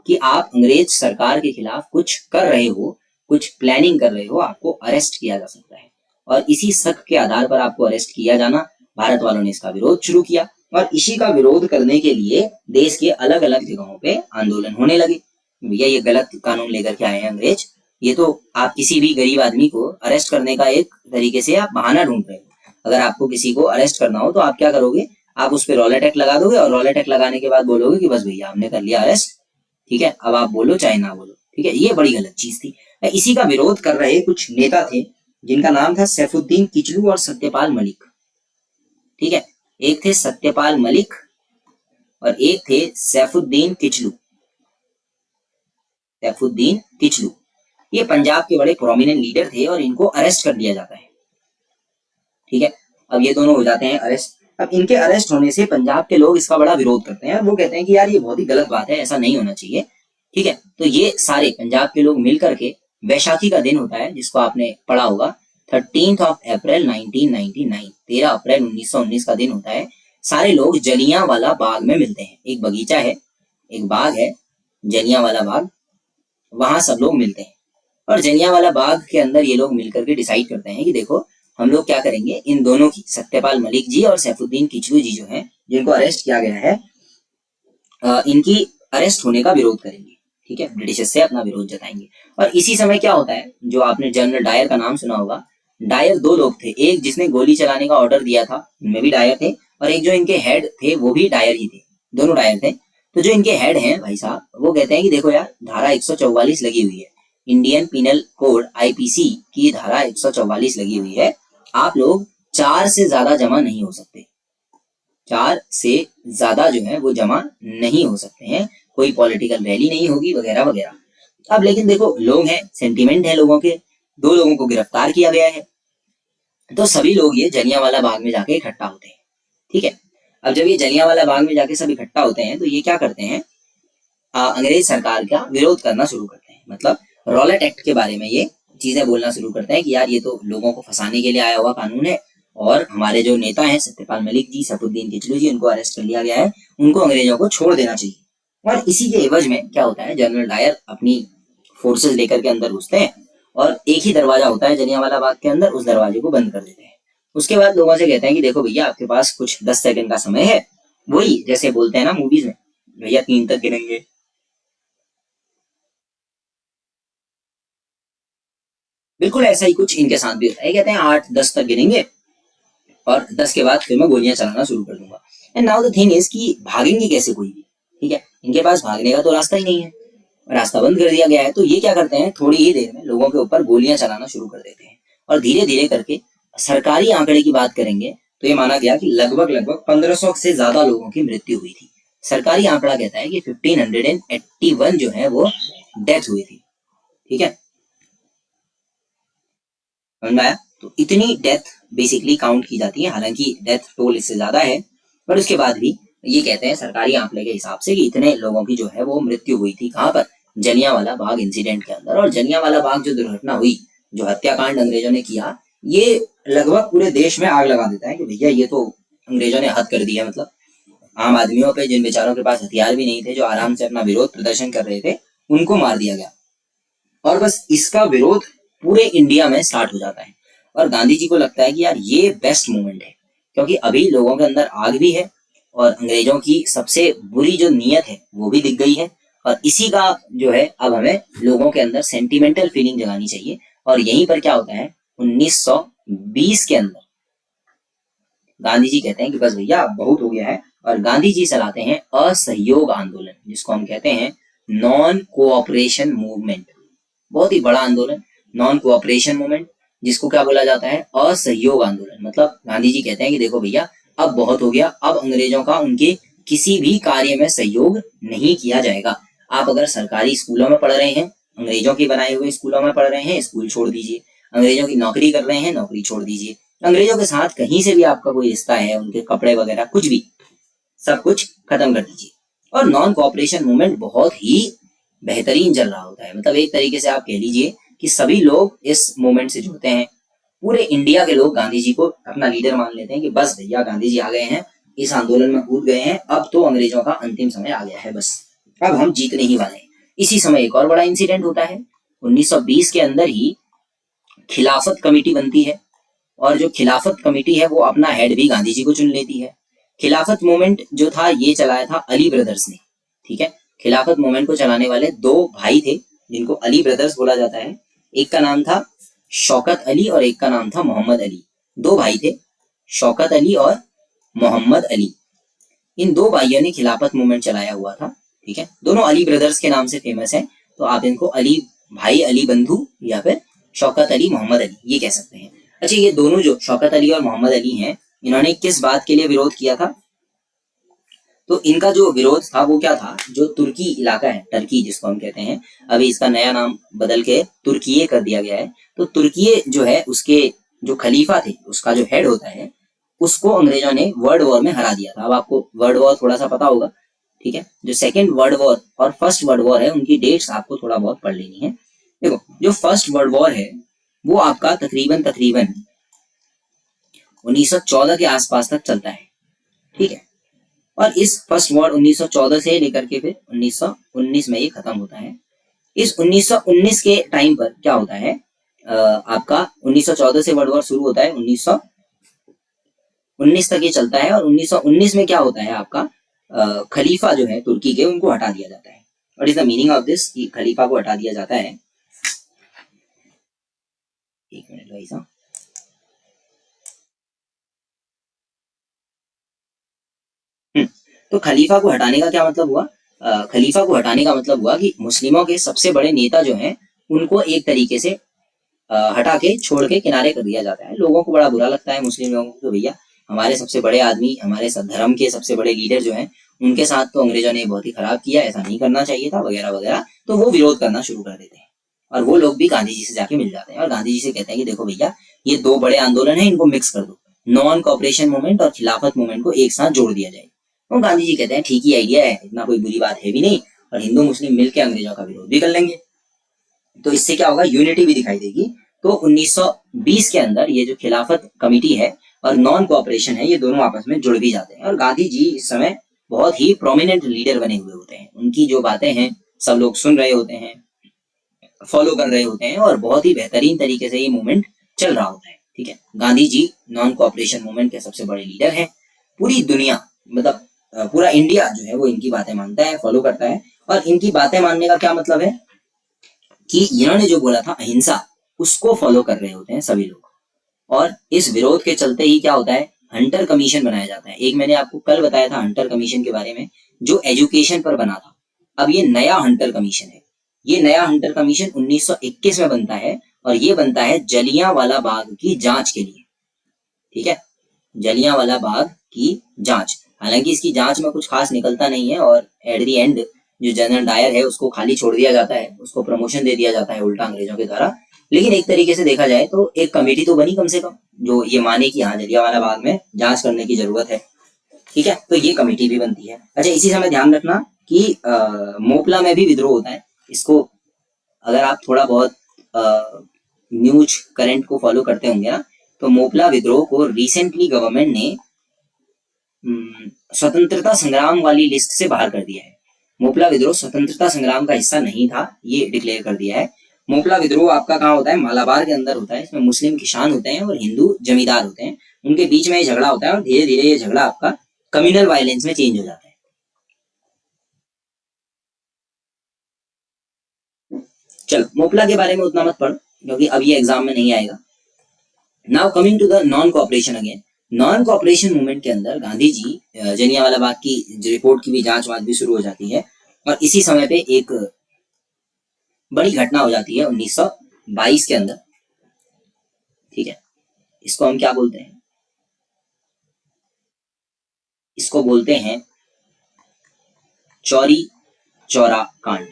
कि आप अंग्रेज सरकार के खिलाफ कुछ कर रहे हो, कुछ प्लानिंग कर रहे हो, आपको अरेस्ट किया जा सकता है। और इसी शक के आधार पर आपको अरेस्ट किया जाना, भारत वालों ने इसका विरोध शुरू किया और इसी का विरोध करने के लिए देश के अलग अलग जगहों पे आंदोलन होने लगे। भैया ये गलत कानून लेकर के आए हैं अंग्रेज, ये तो आप किसी भी गरीब आदमी को अरेस्ट करने का एक तरीके से आप बहाना ढूंढ रहे हो। अगर आपको किसी को अरेस्ट करना हो तो आप क्या करोगे, आप उस पर रॉलेट एक्ट लगा दोगे और रॉलेट एक्ट लगाने के बाद बोलोगे कि बस भैया हमने कर लिया अरेस्ट। ठीक है, अब आप बोलो चाहे ना बोलो। ठीक है, ये बड़ी गलत चीज थी। इसी का विरोध कर रहे कुछ नेता थे जिनका नाम था सैफुद्दीन किचलू और सत्यपाल मलिक। ठीक है, एक थे सत्यपाल मलिक और एक थे सैफुद्दीन किचलू। सैफुद्दीन किचलू ये पंजाब के बड़े प्रोमिनेंट लीडर थे और इनको अरेस्ट कर दिया जाता है। ठीक है, अब ये दोनों हो जाते हैं अरेस्ट। अब इनके अरेस्ट होने से पंजाब के लोग इसका बड़ा विरोध करते हैं। वो कहते हैं कि यार ये बहुत ही गलत बात है, ऐसा नहीं होना चाहिए। ठीक है, तो ये सारे पंजाब के लोग मिल करके वैशाखी का दिन होता है जिसको आपने पढ़ा होगा, 13 अप्रैल 1999, 13 अप्रैल 1919 का दिन होता है। सारे लोग जलियांवाला बाग में मिलते हैं। एक बगीचा है, एक बाग है जलियांवाला बाग, वहां सब लोग मिलते हैं। और जलियांवाला बाग के अंदर ये लोग मिलकर के डिसाइड करते हैं कि देखो हम लोग क्या करेंगे, इन दोनों की, सत्यपाल मलिक जी और सैफुद्दीन किचलू जी जो हैं, जिनको अरेस्ट किया गया है, इनकी अरेस्ट होने का विरोध करेंगे। ठीक है, ब्रिटिशर्स से अपना विरोध जताएंगे। और इसी समय क्या होता है, जो आपने जनरल डायर का नाम सुना होगा, डायर 2 लोग थे, एक जिसने गोली चलाने का ऑर्डर दिया था, उनमें भी डायर थे, और एक जो इनके हेड थे वो भी डायर ही थे, दोनों डायर थे। तो जो इनके हेड हैं भाई साहब, वो कहते हैं कि देखो यार धारा 144 लगी हुई है, इंडियन पिनल कोड आईपीसी की धारा 144 लगी हुई है, आप लोग 4 से ज्यादा जमा नहीं हो सकते, 4 से ज्यादा जो है वो जमा नहीं हो सकते हैं, कोई पॉलिटिकल रैली नहीं होगी वगैरह वगैरह। अब लेकिन देखो लोग हैं, सेंटिमेंट है लोगों के, 2 लोगों को गिरफ्तार किया गया है, तो सभी लोग ये जलियांवाला बाग में जाके इकट्ठा होते हैं। ठीक है, अब जब ये जलियांवाला बाग में जाके सब इकट्ठा होते हैं तो ये क्या करते हैं, अंग्रेज सरकार का विरोध करना शुरू करते हैं। मतलब रॉलेट एक्ट के बारे में ये चीजें बोलना शुरू करते हैं कि यार ये तो लोगों को फंसाने के लिए आया हुआ कानून है, और हमारे जो नेता हैं सत्यपाल मलिक जी, सैफुद्दीन किचलू जी, उनको अरेस्ट कर लिया गया है, उनको अंग्रेजों को छोड़ देना चाहिए। और इसी के एवज में क्या होता है, जनरल डायर अपनी फोर्सेस लेकर के अंदर घुसते हैं और एक ही दरवाजा होता है जलियांवाला बाग के अंदर, उस दरवाजे को बंद कर देते हैं। उसके बाद लोगों से कहते हैं कि देखो भैया आपके पास कुछ 10 सेकंड का समय है, वही जैसे बोलते हैं ना मूवीज में, भैया 3 तक गिनेंगे। बिल्कुल ऐसा ही कुछ इनके साथ भी होता है, कहते हैं 8-10 तक गिनेंगे और 10 के बाद फिर मैं गोलियां चलाना शुरू कर दूंगा। And now the thing is कि भागेंगे कैसे कोई भी। ठीक है, इनके पास भागने का तो रास्ता ही नहीं है, रास्ता बंद कर दिया गया है। तो ये क्या करते हैं, थोड़ी ही देर में लोगों के ऊपर गोलियां चलाना शुरू कर देते हैं और धीरे धीरे करके, सरकारी आंकड़े की बात करेंगे तो ये माना गया कि लगभग लगभग 1500 से ज्यादा लोगों की मृत्यु हुई थी। सरकारी आंकड़ा कहता है कि 1581 जो है वो डेथ हुई थी। ठीक है, समझ में आया? तो इतनी डेथ बेसिकली काउंट की जाती है, हालांकि डेथ टोल इससे ज्यादा है, पर उसके बाद भी ये कहते हैं सरकारी आंकड़े के हिसाब से कि इतने लोगों की जो है वो मृत्यु हुई थी। कहाँ पर, जलियांवाला बाग इंसिडेंट के अंदर। और जलियांवाला बाग जो दुर्घटना हुई, जो हत्याकांड अंग्रेजों ने किया, ये लगभग पूरे देश में आग लगा देता है कि भैया ये तो अंग्रेजों ने हद कर दी है। मतलब आम आदमियों पे, जिन बेचारों के पास हथियार भी नहीं थे, जो आराम से अपना विरोध प्रदर्शन कर रहे थे, उनको मार दिया गया। और बस इसका विरोध पूरे इंडिया में स्टार्ट हो जाता है। और गांधी जी को लगता है कि यार ये बेस्ट मोमेंट है, क्योंकि अभी लोगों के अंदर आग भी है और अंग्रेजों की सबसे बुरी जो नीयत है वो भी दिख गई है, और इसी का जो है अब हमें लोगों के अंदर सेंटिमेंटल फीलिंग जगानी चाहिए। और यहीं पर क्या होता है, 1920 के अंदर गांधी जी कहते हैं कि बस भैया अब बहुत हो गया है, और गांधी जी चलाते हैं असहयोग आंदोलन, जिसको हम कहते हैं नॉन कोऑपरेशन मूवमेंट। बहुत ही बड़ा आंदोलन, नॉन कोऑपरेशन मूवमेंट, जिसको क्या बोला जाता है, असहयोग आंदोलन। मतलब गांधी जी कहते हैं कि देखो भैया अब बहुत हो गया, अब अंग्रेजों का उनके किसी भी कार्य में सहयोग नहीं किया जाएगा। आप अगर सरकारी स्कूलों में पढ़ रहे हैं, अंग्रेजों के बनाए हुए स्कूलों में पढ़ रहे हैं, स्कूल छोड़ दीजिए। अंग्रेजों की नौकरी कर रहे हैं, नौकरी छोड़ दीजिए। अंग्रेजों के साथ कहीं से भी आपका कोई रिश्ता है, उनके कपड़े वगैरह कुछ भी, सब कुछ खत्म कर दीजिए। और नॉन कोऑपरेशन मूवमेंट बहुत ही बेहतरीन चल रहा होता है। मतलब एक तरीके से आप कह लीजिए कि सभी लोग इस मूवमेंट से जुड़ते हैं। पूरे इंडिया के लोग गांधी जी को अपना लीडर मान लेते हैं कि बस भैया गांधी जी आ गए हैं, इस आंदोलन में कूद गए हैं, अब तो अंग्रेजों का अंतिम समय आ गया है, बस अब हम जीतने ही वाले हैं। इसी समय एक और बड़ा इंसिडेंट होता है। 1920 के अंदर ही खिलाफत कमेटी बनती है, और जो खिलाफत कमेटी है वो अपना हेड भी गांधी जी को चुन लेती है। खिलाफत मूवमेंट जो था ये चलाया था अली ब्रदर्स ने। ठीक है, खिलाफत मूवमेंट को चलाने वाले दो भाई थे, जिनको अली ब्रदर्स बोला जाता है। एक का नाम था शौकत अली और एक का नाम था मोहम्मद अली। दो भाई थे, शौकत अली और मोहम्मद अली। इन दो भाइयों ने खिलाफत मूवमेंट चलाया हुआ था। ठीक है, दोनों अली ब्रदर्स के नाम से फेमस है, तो आप इनको अली भाई, अली बंधु, या फिर शौकत अली, मोहम्मद अली, ये कह सकते हैं। अच्छा, ये दोनों जो शौकत अली और मोहम्मद अली हैं, इन्होंने किस बात के लिए विरोध किया था? तो इनका जो विरोध था वो क्या था, जो तुर्की इलाका है, टर्की जिसको हम कहते हैं, अभी इसका नया नाम बदल के तुर्कीये कर दिया गया है। तो तुर्कीये जो है, उसके जो खलीफा थे, उसका जो हेड होता है, उसको अंग्रेजों ने वर्ल्ड वॉर में हरा दिया था। अब आपको वर्ल्ड वॉर थोड़ा सा पता होगा। ठीक है, जो सेकेंड वर्ल्ड वॉर और फर्स्ट वर्ल्ड वॉर है, उनकी डेट्स आपको थोड़ा बहुत पढ़ लेनी है। देखो, जो फर्स्ट वर्ल्ड वॉर है वो आपका तकरीबन 1914 के आसपास तक चलता है। ठीक है, और इस फर्स्ट वॉर 1914 से लेकर के फिर 1919 में ये खत्म होता है। इस 1919 के टाइम पर क्या होता है, आपका 1914 से वर्ल्ड वॉर शुरू होता है, 1919 तक ये चलता है। और 1919 में क्या होता है, आपका खलीफा जो है तुर्की के, उनको हटा दिया जाता है। What is the meaning of this, कि खलीफा को हटा दिया जाता है। एक मिनट भाई साहब। तो खलीफा को हटाने का क्या मतलब हुआ? खलीफा को हटाने का मतलब हुआ कि मुस्लिमों के सबसे बड़े नेता जो हैं, उनको एक तरीके से हटा के, छोड़ के किनारे कर दिया जाता है। लोगों को बड़ा बुरा लगता है, मुस्लिम लोगों को, भैया हमारे सबसे बड़े आदमी, हमारे धर्म के सबसे बड़े लीडर जो हैं, उनके साथ तो अंग्रेजों ने बहुत ही खराब किया, ऐसा नहीं करना चाहिए था, वगैरह वगैरह। तो वो विरोध करना शुरू कर देते हैं, और वो लोग भी गांधी जी से जाके मिल जाते हैं, और गांधी जी से कहते हैं कि देखो भैया, ये दो बड़े आंदोलन है, इनको मिक्स कर दो, नॉन कॉपरेशन मूवमेंट और खिलाफत मूवमेंट को एक साथ जोड़ दिया जाए। तो गांधी जी कहते हैं ठीक ही आइडिया है, इतना कोई बुरी बात है भी नहीं, और हिंदू मुस्लिम मिलकर अंग्रेजों का विरोध भी कर लेंगे, तो इससे क्या होगा, यूनिटी भी दिखाई देगी। तो 1920 के अंदर ये जो खिलाफत कमेटी है और नॉन कोऑपरेशन है, ये दोनों आपस में जुड़ भी जाते हैं। और गांधी जी इस समय बहुत ही प्रोमिनेंट लीडर बने हुए होते हैं। उनकी जो बातें हैं सब लोग सुन रहे होते हैं, फॉलो कर रहे होते हैं, और बहुत ही बेहतरीन तरीके से ये मूवमेंट चल रहा होता है। ठीक है, Gandhi ji non cooperation movement के सबसे बड़े लीडर हैं। पूरी दुनिया, मतलब पूरा इंडिया जो है वो इनकी बातें मानता है, फॉलो करता है। और इनकी बातें मानने का क्या मतलब है, कि इन्होंने जो बोला था अहिंसा, उसको फॉलो कर रहे होते हैं सभी लोग। और इस विरोध के चलते ही क्या होता है, हंटर कमीशन बनाया जाता है। एक मैंने आपको कल बताया था हंटर कमीशन के बारे में, जो एजुकेशन पर बना था। अब ये नया हंटर कमीशन है। ये नया हंटर कमीशन 1921 में बनता है, और ये बनता है जलियांवाला बाग की जांच के लिए। ठीक है, जलियांवाला बाग की जांच। हालांकि इसकी जांच में कुछ खास निकलता नहीं है, और एट दी एंड जो जनरल डायर है उसको खाली छोड़ दिया जाता है, उसको प्रमोशन दे दिया जाता है उल्टा अंग्रेजों के द्वारा। लेकिन एक तरीके से देखा जाए तो एक कमेटी तो बनी कम से कम, जो ये माने कि हाँ जलियांवाला बाग में जांच करने की जरूरत है। ठीक है, तो ये कमेटी भी बनती है। अच्छा, इसी समय ध्यान रखना कि मोपला में भी विद्रोह होता है। इसको अगर आप थोड़ा बहुत न्यूज करंट को फॉलो करते होंगे ना, तो मोपला विद्रोह को रिसेंटली गवर्नमेंट ने स्वतंत्रता संग्राम वाली लिस्ट से बाहर कर दिया है। मोपला विद्रोह स्वतंत्रता संग्राम का हिस्सा नहीं था, ये डिक्लेयर कर दिया है। मोपला विद्रोह आपका कहाँ होता है? मालाबार के अंदर होता है। इसमें मुस्लिम किसान होते हैं और हिंदू जमींदार होते हैं, उनके बीच में ये झगड़ा होता है और धीरे धीरे ये झगड़ा आपका कम्युनल वायलेंस में चेंज हो जाता है। चलो, मोपला के बारे में उतना मत पढ़ क्योंकि अब ये एग्जाम में नहीं आएगा। Now coming to the non cooperation again. Non cooperation movement के अंदर गांधी जी, जलियांवाला बाग की रिपोर्ट की भी जांच वांच भी शुरू हो जाती है और इसी समय पे एक बड़ी घटना हो जाती है 1922 के अंदर। ठीक है, इसको हम क्या बोलते हैं? इसको बोलते हैं चौरी चौरा कांड।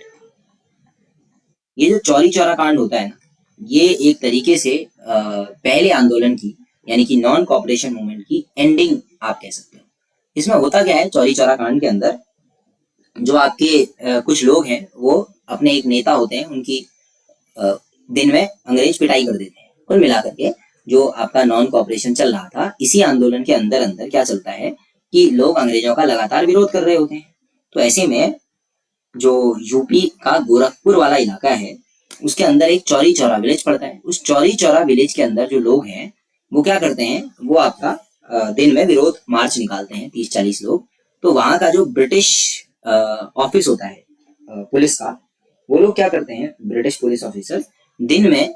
ये जो चौरी चौरा कांड होता है ना, ये एक तरीके से पहले आंदोलन की यानी कि नॉन कोऑपरेशन मूवमेंट की एंडिंग आप कह सकते हो। इसमें होता क्या है? चौरी चौरा कांड के अंदर जो आपके कुछ लोग हैं वो अपने एक नेता होते हैं, उनकी दिन में अंग्रेज पिटाई कर देते हैं। कुल मिलाकर के जो आपका नॉन कोऑपरेशन चल रहा था, इसी आंदोलन के अंदर अंदर क्या चलता है कि लोग अंग्रेजों का लगातार विरोध कर रहे होते हैं। तो ऐसे में जो यूपी का गोरखपुर वाला इलाका है, उसके अंदर एक चौरी चौरा विलेज पड़ता है। उस चौरी चौरा विलेज के अंदर जो लोग हैं वो क्या करते हैं? वो आपका दिन में विरोध मार्च निकालते हैं, 30-40 लोग। तो वहां का जो ब्रिटिश ऑफिस होता है पुलिस का, वो लोग क्या करते हैं? ब्रिटिश पुलिस ऑफिसर दिन में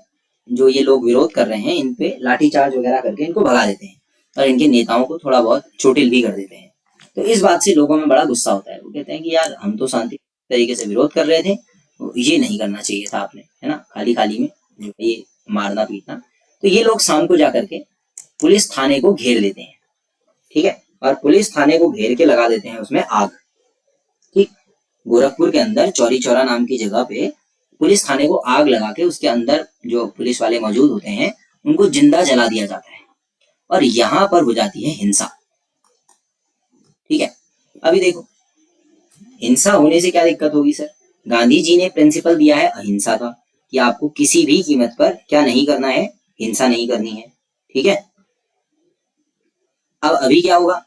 जो ये लोग विरोध कर रहे हैं इन पे लाठीचार्ज वगैरह करके इनको भगा देते हैं और इनके नेताओं को थोड़ा बहुत चोटिल भी कर देते हैं। तो इस बात से लोगों में बड़ा गुस्सा होता है। वो कहते हैं कि यार हम तो शांति तरीके से विरोध कर रहे थे, तो ये नहीं करना चाहिए था आपने, है ना, खाली खाली में जो ये मारना पीटना। तो ये लोग शाम को जाकर के पुलिस थाने को घेर लेते हैं। ठीक है, और पुलिस थाने को घेर के लगा देते हैं उसमें आग। ठीक, गोरखपुर के अंदर चौरी चौरा नाम की जगह पे पुलिस थाने को आग लगा के उसके अंदर जो पुलिस वाले मौजूद होते हैं उनको जिंदा जला दिया जाता है और यहाँ पर हो जाती है हिंसा। ठीक है, अभी देखो हिंसा होने से क्या दिक्कत होगी सर? गांधी जी ने प्रिंसिपल दिया है अहिंसा का कि आपको किसी भी कीमत पर क्या नहीं करना है? हिंसा नहीं करनी है। ठीक है, अब अभी क्या होगा?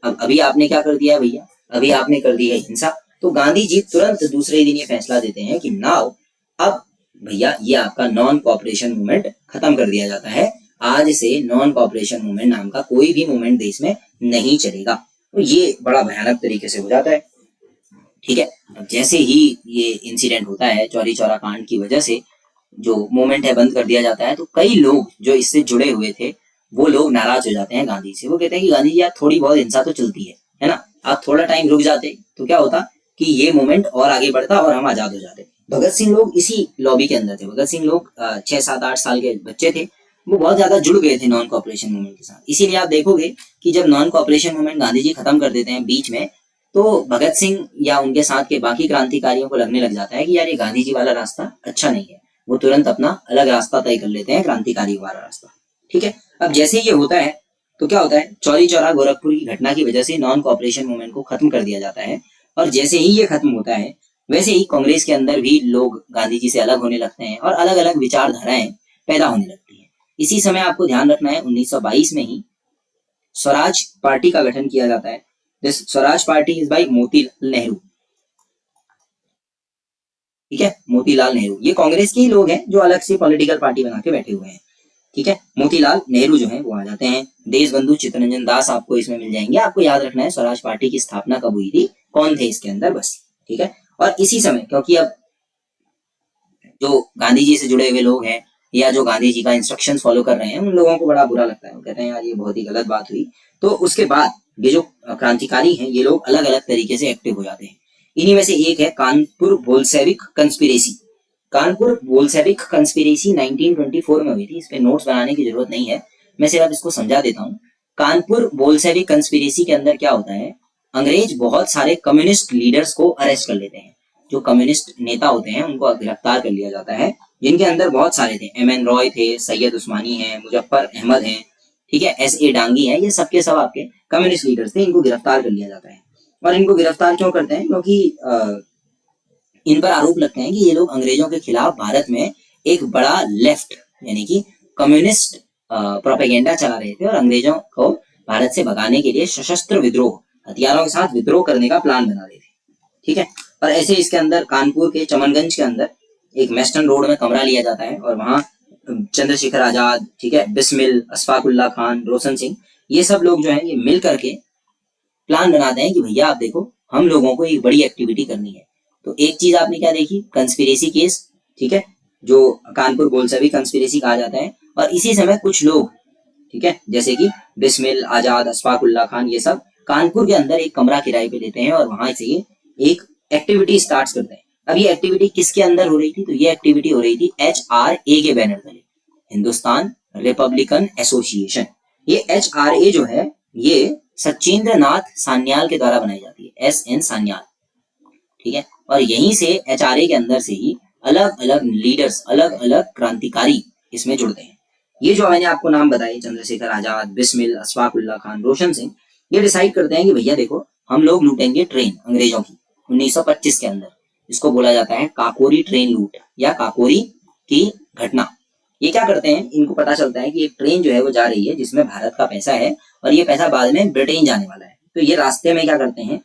अब अभी आपने क्या कर दिया है भैया? अभी आपने कर दी है हिंसा। तो गांधी जी तुरंत दूसरे दिन ये फैसला देते हैं कि नाउ अब भैया ये आपका नॉन कोऑपरेशन मूवमेंट खत्म कर दिया जाता है। आज से नॉन कोऑपरेशन मूवमेंट नाम का कोई भी मूवमेंट देश में नहीं चलेगा। तो ये बड़ा भयानक तरीके से हो जाता है। ठीक है, अब जैसे ही ये इंसिडेंट होता है चौरी चौरा कांड की वजह से जो मूवमेंट है बंद कर दिया जाता है, तो कई लोग जो इससे जुड़े हुए थे वो लोग नाराज हो जाते हैं गांधी से। वो कहते हैं कि गांधी जी यार थोड़ी बहुत हिंसा तो चलती है ना, आप थोड़ा टाइम रुक जाते तो क्या होता कि ये मूवमेंट और आगे बढ़ता और हम आजाद हो जाते। भगत सिंह लोग इसी लॉबी के अंदर थे। भगत सिंह लोग 6-7-8 साल के बच्चे थे, वो बहुत ज्यादा जुड़ गए थे नॉन कोऑपरेशन मूवमेंट के साथ। इसीलिए आप देखोगे कि जब non cooperation movement Gandhi ji खत्म कर देते हैं बीच में, तो भगत सिंह या उनके साथ के बाकी क्रांतिकारियों को लगने लग जाता है कि यार ये गांधी जी वाला रास्ता अच्छा नहीं है। वो तुरंत अपना अलग रास्ता तय कर लेते हैं, क्रांतिकारी वाला रास्ता। ठीक है, अब जैसे ये होता है तो क्या होता है? चौरी चौरा गोरखपुर की घटना की वजह से नॉन कोऑपरेशन मूवमेंट को खत्म कर दिया जाता है और जैसे ही ये खत्म होता है वैसे ही कांग्रेस के अंदर भी लोग गांधी जी से अलग होने लगते हैं और अलग अलग विचारधाराएं पैदा होने लगती हैं। इसी समय आपको ध्यान रखना है 1922 में ही स्वराज पार्टी का गठन किया जाता है। This Swaraj party is by Motilal Nehru. ठीक है, मोतीलाल नेहरू ये कांग्रेस के ही लोग हैं जो अलग से पॉलिटिकल पार्टी बना के बैठे हुए हैं। ठीक है, मोतीलाल नेहरू जो है वो आ जाते हैं। देशबंधु चित्तरंजन दास आपको इसमें मिल जाएंगे। आपको याद रखना है स्वराज पार्टी की स्थापना कब हुई थी, कौन थे इसके अंदर, बस। ठीक है, और इसी समय क्योंकि अब जो गांधी जी से जुड़े हुए लोग हैं या जो गांधी जी का इंस्ट्रक्शन फॉलो कर रहे हैं, उन लोगों को बड़ा बुरा लगता है। वो कहते हैं यार ये बहुत ही गलत बात हुई। तो उसके बाद ये जो क्रांतिकारी हैं ये लोग अलग अलग तरीके से एक्टिव हो जाते हैं। इन्हीं में से एक है Kanpur Bolshevik conspiracy. Kanpur Bolshevik conspiracy 1924 में हुई थी। इस पे नोट्स बनाने की जरूरत नहीं है, मैं सिर्फ इसको समझा देता हूँ। कानपुर बोल्शेविक कंस्पिरेसी के अंदर क्या होता है? अंग्रेज बहुत सारे कम्युनिस्ट लीडर्स को अरेस्ट कर लेते हैं। जो कम्युनिस्ट नेता होते हैं उनको गिरफ्तार कर लिया जाता है, जिनके अंदर बहुत सारे थे। एम.एन. रॉय थे, सैयद उस्मानी है, मुजफ्फर अहमद हैं, ठीक है, S.A. डांगी है। ये सबके सब आपके कम्युनिस्ट लीडर्स थे। इनको गिरफ्तार कर लिया जाता है। और इनको गिरफ्तार क्यों करते हैं? क्योंकि इन पर आरोप लगते हैं कि ये लोग अंग्रेजों के खिलाफ भारत में एक बड़ा लेफ्ट यानी कि कम्युनिस्ट प्रोपेगेंडा चला रहे थे और अंग्रेजों को भारत से भगाने के लिए सशस्त्र विद्रोह, हथियारों के साथ विद्रोह करने का प्लान बना रहे थे। ठीक है, और ऐसे इसके अंदर कानपुर के चमनगंज के अंदर एक मेस्टन रोड में कमरा लिया जाता है और वहां चंद्रशेखर आजाद, ठीक है, बिस्मिल, अशफाकुल्ला खान, रोशन सिंह, ये सब लोग जो है ये मिल करके प्लान बनाते हैं कि भैया आप देखो हम लोगों को एक बड़ी एक्टिविटी करनी है। तो एक चीज आपने क्या देखी, कंस्पिरेसी केस, ठीक है, जो कानपुर बोल्शेविक भी कंस्पिरेसी कहा जाता है। और इसी समय कुछ लोग, ठीक है, जैसे कि बिस्मिल, आजाद, अशफाकुल्ला खान, ये सब कानपुर के अंदर एक कमरा किराए पे लेते हैं और वहां से ये एक एक्टिविटी स्टार्ट करते हैं। अब ये एक्टिविटी किसके अंदर हो रही थी, तो ये एक्टिविटी हो रही थी HRA के बैनर तले, हिंदुस्तान रिपब्लिकन एसोसिएशन। ये HRA जो है ये सचिंद्र नाथ सान्याल के द्वारा बनाई जाती है, SN सान्याल, ठीक है। और यहीं से HRA के अंदर से ही अलग अलग लीडर्स, अलग अलग क्रांतिकारी इसमें जुड़ते हैं। ये जो मैंने आपको नाम बताए, चंद्रशेखर आजाद, बिस्मिल, अशफाकुल्ला खान, रोशन सिंह, ये डिसाइड करते हैं कि भैया देखो हम लोग लूटेंगे ट्रेन अंग्रेजों की 1925 के अंदर। इसको बोला जाता है काकोरी ट्रेन लूट या काकोरी की घटना। ये क्या करते हैं, इनको पता चलता है कि एक ट्रेन जो है वो जा रही है जिसमें भारत का पैसा है और ये पैसा बाद में ब्रिटेन जाने वाला है। तो ये रास्ते में क्या करते हैं,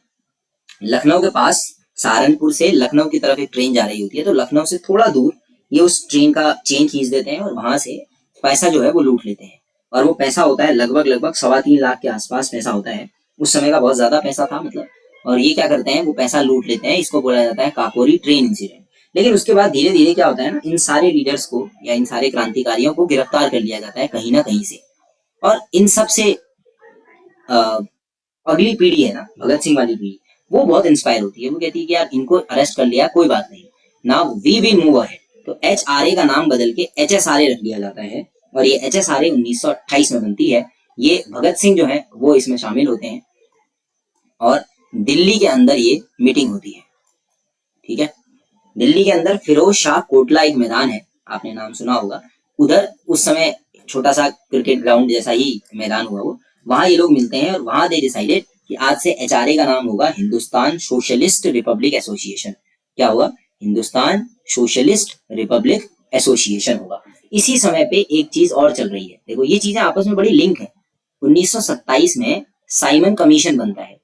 लखनऊ के पास, सहारनपुर से लखनऊ की तरफ एक ट्रेन जा रही होती है, तो लखनऊ से थोड़ा दूर ये उस ट्रेन का चेन खींच देते हैं और वहां से पैसा जो है वो लूट लेते हैं। और वो पैसा होता है लगभग 3.25 लाख के आसपास पैसा होता है। उस समय का बहुत ज्यादा पैसा था मतलब। और ये क्या करते हैं, वो पैसा लूट लेते हैं। इसको बोला जाता है काकोरी ट्रेन इंसिडेंट। लेकिन उसके बाद धीरे धीरे क्या होता है ना, इन सारे लीडर्स को या इन सारे क्रांतिकारियों को गिरफ्तार कर लिया जाता है कहीं ना कहीं से। और इन सब से अगली पीढ़ी है ना, भगत सिंह वाली पीढ़ी, वो बहुत इंस्पायर होती है। वो कहती है कि यार इनको अरेस्ट कर लिया, कोई बात नहीं, now we will move ahead. तो HRA का नाम बदल के HSRA रख दिया जाता है और ये HSRA 1928 में बनती है। ये भगत सिंह जो है वो इसमें शामिल होते हैं और दिल्ली के अंदर ये मीटिंग होती है। ठीक है, दिल्ली के अंदर फिरोज शाह कोटला एक मैदान है, आपने नाम सुना होगा। उधर उस समय छोटा सा क्रिकेट ग्राउंड जैसा ही मैदान हुआ वो, वहां ये लोग मिलते हैं और वहां दे डिसाइडेड कि आज से HRA का नाम होगा हिंदुस्तान सोशलिस्ट रिपब्लिक एसोसिएशन। क्या होगा, हिंदुस्तान सोशलिस्ट रिपब्लिक एसोसिएशन होगा। इसी समय पे एक चीज और चल रही है, देखो ये चीजें आपस में बड़ी लिंक है। 1927 में साइमन कमीशन बनता है।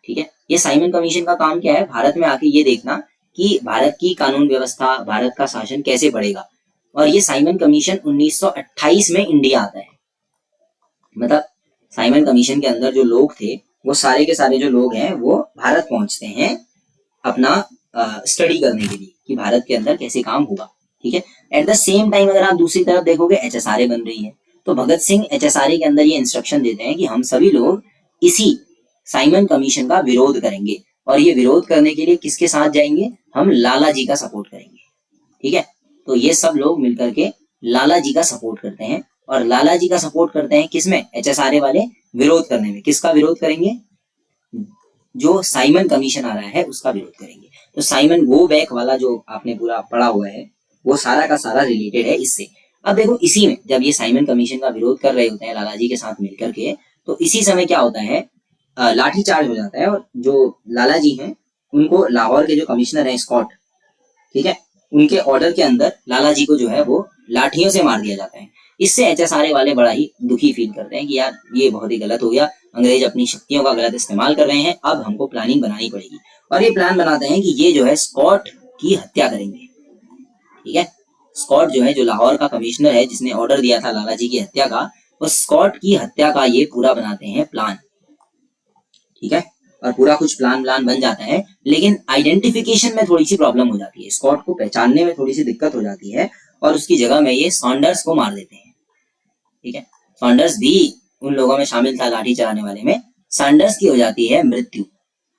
ठीक है, ये साइमन कमीशन का काम क्या है, भारत में आके ये देखना कि भारत की कानून व्यवस्था, भारत का शासन कैसे बढ़ेगा। और ये साइमन कमीशन 1928 में इंडिया आता है। मतलब साइमन कमीशन के अंदर जो लोग थे वो सारे के सारे जो लोग हैं वो भारत पहुंचते हैं अपना स्टडी करने के लिए कि भारत के अंदर कैसे काम होगा। ठीक है, एट द सेम टाइम अगर आप दूसरी तरफ देखोगे HSRA बन रही है। तो भगत सिंह HSRA के अंदर ये इंस्ट्रक्शन देते हैं कि हम सभी लोग इसी साइमन कमीशन का विरोध करेंगे। और ये विरोध करने के लिए किसके साथ जाएंगे, हम लाला जी का सपोर्ट करेंगे। ठीक है, तो ये सब लोग मिलकर के लाला जी का सपोर्ट करते हैं। और लाला जी का सपोर्ट करते हैं किसमें, HSRA वाले विरोध करने में। किसका विरोध करेंगे, जो साइमन कमीशन आ रहा है उसका विरोध करेंगे। तो साइमन गो बैक वाला जो आपने पूरा पढ़ा हुआ है वो सारा का सारा रिलेटेड है इससे। अब देखो इसी में जब ये साइमन कमीशन का विरोध कर रहे होते हैं लाला जी के साथ मिलकर के, तो इसी समय क्या होता है, लाठीचार्ज हो जाता है। और जो लाला जी हैं उनको लाहौर के जो कमिश्नर हैं स्कॉट, ठीक है, उनके ऑर्डर के अंदर लाला जी को जो है वो लाठियों से मार दिया जाता है। इससे HSRA वाले बड़ा ही दुखी फील करते हैं कि यार ये बहुत ही गलत हो गया, अंग्रेज अपनी शक्तियों का गलत इस्तेमाल कर रहे हैं, अब हमको प्लानिंग बनानी पड़ेगी। और ये प्लान बनाते हैं कि ये जो है स्कॉट की हत्या करेंगे। ठीक है, स्कॉट जो है, जो लाहौर का कमिश्नर है जिसने ऑर्डर दिया था लाला जी की हत्या का, वो स्कॉट की हत्या का ये पूरा बनाते हैं प्लान। ठीक है, और पूरा कुछ प्लान बन जाता है। लेकिन आइडेंटिफिकेशन में थोड़ी सी प्रॉब्लम हो जाती है, स्कॉट को पहचानने में थोड़ी सी दिक्कत हो जाती है और उसकी जगह में ये सॉन्डर्स को मार देते हैं। ठीक है, सॉन्डर्स भी उन लोगों में शामिल था लाठी चलाने वाले में। सॉन्डर्स की हो जाती है मृत्यु,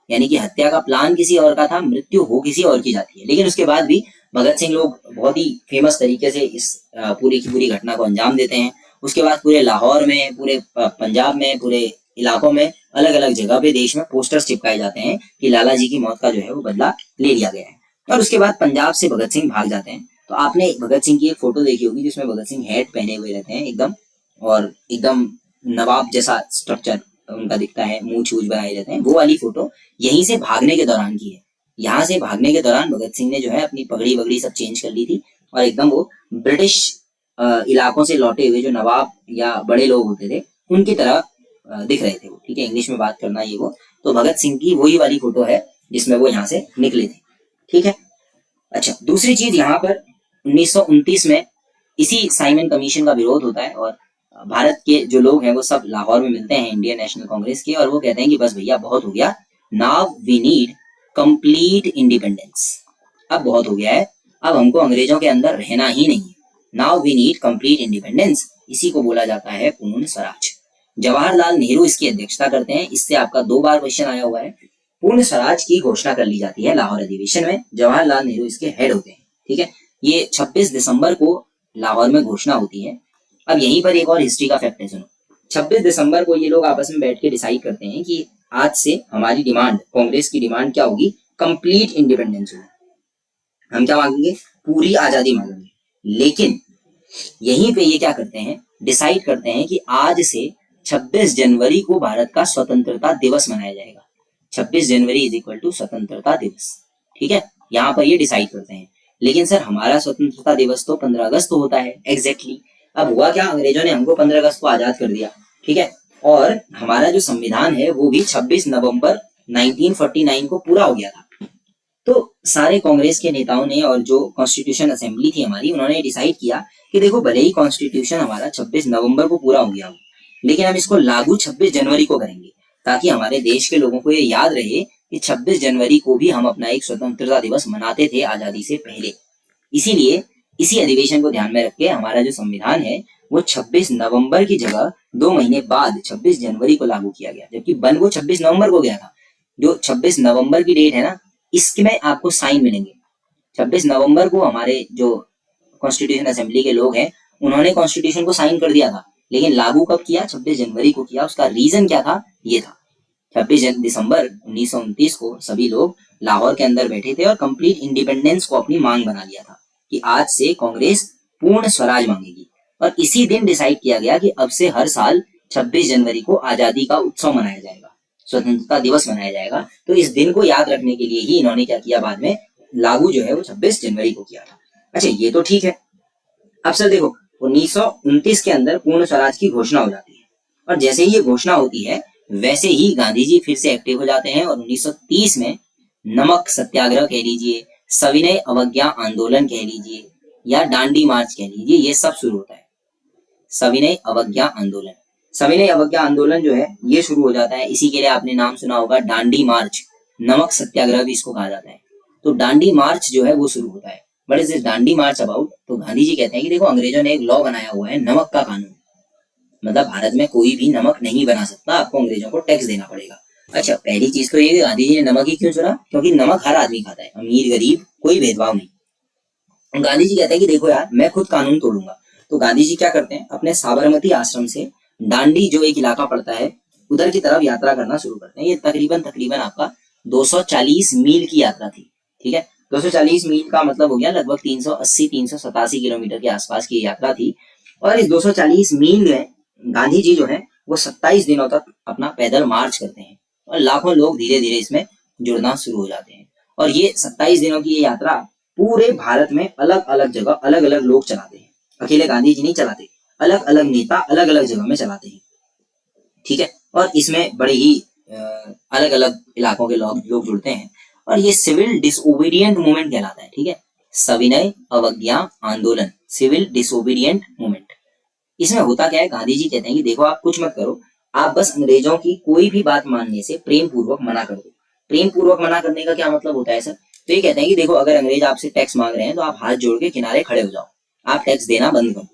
यानी कि हत्या का प्लान किसी और का था, मृत्यु हो किसी और की जाती है। लेकिन उसके बाद भी भगत सिंह लोग बहुत ही फेमस तरीके से इस पूरी की पूरी घटना को अंजाम देते हैं। उसके बाद पूरे लाहौर में, पूरे पंजाब में, पूरे इलाकों में, अलग अलग जगह पे देश में पोस्टर्स चिपकाए जाते हैं कि लाला जी की मौत का जो है वो बदला ले लिया गया है। और उसके बाद पंजाब से भगत सिंह भाग जाते हैं। तो आपने भगत सिंह की एक फोटो देखी होगी जिसमें भगत सिंह हैट पहने हुए रहते हैं एकदम, और एकदम नवाब जैसा स्ट्रक्चर उनका दिखता है, मूंछ वूछ बनाए रहते हैं। वो वाली फोटो यहीं से भागने के दौरान की है। यहाँ से भागने के दौरान भगत सिंह ने जो है अपनी पगड़ी वगड़ी सब चेंज कर ली थी और एकदम वो ब्रिटिश इलाकों से लौटे हुए जो नवाब या बड़े लोग होते थे उनकी तरह दिख रहे थे वो, ठीक है, इंग्लिश में बात करना ये वो। तो भगत सिंह की वही वाली फोटो है जिसमें वो यहाँ से निकले थे, ठीक है। अच्छा, दूसरी चीज यहाँ पर 1929 में इसी साइमन कमीशन का विरोध होता है और भारत के जो लोग हैं वो सब लाहौर में मिलते हैं इंडियन नेशनल कांग्रेस के, और वो कहते हैं कि बस भैया बहुत हो गया, now we need complete independence. अब बहुत हो गया है, अब हमको अंग्रेजों के अंदर रहना ही नहीं है। Now we need complete independence, इसी को बोला जाता है पूर्ण स्वराज। जवाहरलाल नेहरू इसकी अध्यक्षता करते हैं। इससे आपका 2 बार क्वेश्चन आया हुआ है। पूर्ण स्वराज की घोषणा कर ली जाती है लाहौर अधिवेशन में, जवाहरलाल नेहरू इसके हेड होते हैं, ठीक है। ये 26 दिसंबर को लाहौर में घोषणा होती है। अब यहीं पर एक और हिस्ट्री का फैक्ट है, सुनो। 26 दिसंबर को ये लोग आपस में बैठ के डिसाइड करते हैं कि आज से हमारी डिमांड, कांग्रेस की डिमांड क्या होगी, कंप्लीट इंडिपेंडेंस होगी। हम क्या मांगेंगे, पूरी आजादी मांगेंगे। लेकिन यहीं पे ये क्या करते हैं, डिसाइड करते हैं कि आज से 26 जनवरी को भारत का स्वतंत्रता दिवस मनाया जाएगा। 26 जनवरी इज इक्वल टू स्वतंत्रता दिवस, ठीक है, यहाँ पर ये डिसाइड करते हैं। लेकिन सर हमारा स्वतंत्रता दिवस तो 15 अगस्त को होता है, एग्जैक्टली। अब हुआ क्या, अंग्रेजों ने हमको 15 अगस्त को आजाद कर दिया, ठीक है, और हमारा जो संविधान है वो भी 26 नवंबर 1949 को पूरा हो गया था। तो सारे कांग्रेस के नेताओं ने और जो कॉन्स्टिट्यूशन असेंबली थी हमारी, उन्होंने डिसाइड किया कि देखो भले ही कॉन्स्टिट्यूशन हमारा 26 नवंबर को पूरा हो गया हो, लेकिन हम इसको लागू 26 जनवरी को करेंगे, ताकि हमारे देश के लोगों को ये याद रहे कि 26 जनवरी को भी हम अपना एक स्वतंत्रता दिवस मनाते थे आजादी से पहले। इसीलिए इसी अधिवेशन को ध्यान में रख के हमारा जो संविधान है वो 26 नवंबर की जगह 2 महीने बाद 26 जनवरी को लागू किया गया, जबकि बन वो 26 नवंबर को गया था। जो 26 नवंबर की डेट है ना, इसमें आपको साइन मिलेंगे। 26 नवंबर को हमारे जो कॉन्स्टिट्यूशन असेंबली के लोग हैं उन्होंने कॉन्स्टिट्यूशन को साइन कर दिया था, लेकिन लागू कब किया, 26 जनवरी को किया। उसका रीजन क्या था, ये था 26 दिसंबर 1929 को सभी लोग लाहौर के अंदर बैठे थे और कंप्लीट इंडिपेंडेंस को अपनी मांग बना लिया था कि आज से कांग्रेस पूर्ण स्वराज मांगेगी। और इसी दिन डिसाइड किया गया कि अब से हर साल 26 जनवरी को आजादी का उत्सव मनाया जाएगा, स्वतंत्रता दिवस मनाया जाएगा। तो इस दिन को याद रखने के लिए ही इन्होंने क्या किया, बाद में लागू जो है वो 26 जनवरी को किया था। अच्छा, ये तो ठीक है। अब सर देखो 1929 के अंदर पूर्ण स्वराज की घोषणा हो जाती है, और जैसे ही ये घोषणा होती है वैसे ही गांधी जी फिर से एक्टिव हो जाते हैं और 1930 में नमक सत्याग्रह कह लीजिए, सविनय अवज्ञा आंदोलन कह लीजिए, या डांडी मार्च कह लीजिए, ये सब शुरू होता है। सविनय अवज्ञा आंदोलन, सविनय अवज्ञा आंदोलन जो है ये शुरू हो जाता है। इसी के लिए आपने नाम सुना होगा डांडी मार्च, नमक सत्याग्रह भी इसको कहा जाता है। तो डांडी मार्च जो है वो शुरू होता है। But is this Dandi March about, तो गांधी जी कहते हैं कि देखो अंग्रेजों ने एक लॉ बनाया हुआ है, नमक का कानून, मतलब भारत में कोई भी नमक नहीं बना सकता, आपको अंग्रेजों को टैक्स देना पड़ेगा। अच्छा, पहली चीज तो ये गांधी जी ने नमक ही क्यों चुना, क्योंकि नमक हर आदमी खाता है, अमीर गरीब कोई भेदभाव नहीं। गांधी जी कहते हैं कि देखो यार मैं खुद कानून तोड़ूंगा। तो गांधी जी क्या करते हैं, अपने साबरमती आश्रम से डांडी जो एक इलाका पड़ता है उधर की तरफ यात्रा करना शुरू करते हैं। ये तकरीबन आपका 240 मील की यात्रा थी, ठीक है। 240 मील का मतलब हो गया लगभग 387 किलोमीटर के आसपास की यात्रा थी। और इस 240 मील में गांधी जी जो है वो 27 दिनों तक अपना पैदल मार्च करते हैं, और लाखों लोग धीरे धीरे इसमें जुड़ना शुरू हो जाते हैं। और ये 27 दिनों की ये यात्रा पूरे भारत में अलग अलग जगह अलग अलग लोग चलाते हैं, अकेले गांधी जी नहीं चलाते, अलग अलग नेता अलग अलग जगह में चलाते हैं, ठीक है। और इसमें बड़े ही अलग अलग इलाकों के लोग जुड़ते हैं, और ये सिविल डिसओबीडियंट मूवमेंट कहलाता है, ठीक है। सविनय अवज्ञा आंदोलन, सिविल डिसओबीडियंट मूवमेंट। इसमें होता क्या है, गांधी जी कहते हैं कि देखो आप कुछ मत करो, आप बस अंग्रेजों की कोई भी बात मानने से प्रेम पूर्वक मना कर दो। प्रेम पूर्वक मना करने का क्या मतलब होता है सर, तो ये कहते हैं कि देखो अगर अंग्रेज आपसे टैक्स मांग रहे हैं तो आप हाथ जोड़ के किनारे खड़े हो जाओ, आप टैक्स देना बंद करो।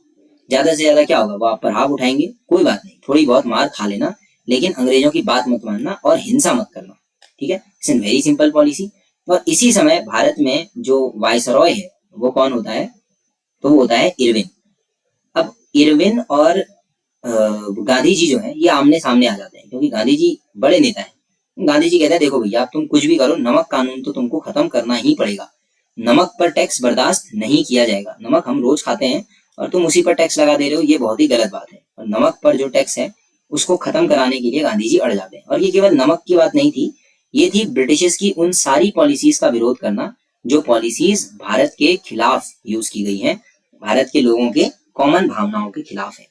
ज्यादा से ज्यादा क्या होगा, वो आप पर हाथ उठाएंगे, कोई बात नहीं, थोड़ी बहुत मार खा लेना, लेकिन अंग्रेजों की बात मत मानना और हिंसा मत करना, ठीक है। It's an very simple policy. और इसी समय भारत में जो वायसरॉय है वो कौन होता है, तो वो होता है इरविन। अब इरविन और गांधी जी जो है ये आमने सामने आ जाते हैं, क्योंकि गांधी जी बड़े नेता हैं। गांधी जी कहते हैं देखो भैया तुम कुछ भी करो, नमक कानून तो तुमको खत्म करना ही पड़ेगा, नमक पर टैक्स बर्दाश्त नहीं किया जाएगा। नमक हम रोज खाते हैं और तुम उसी पर टैक्स लगा दे रहे हो, ये बहुत ही गलत बात है। और नमक पर जो टैक्स है उसको खत्म कराने के लिए गांधी जी अड़ जाते हैं। और ये केवल नमक की बात नहीं थी, ये थी ब्रिटिशर्स की उन सारी पॉलिसीज का विरोध करना जो पॉलिसीज भारत के खिलाफ यूज की गई हैं, भारत के लोगों के कॉमन भावनाओं के खिलाफ है।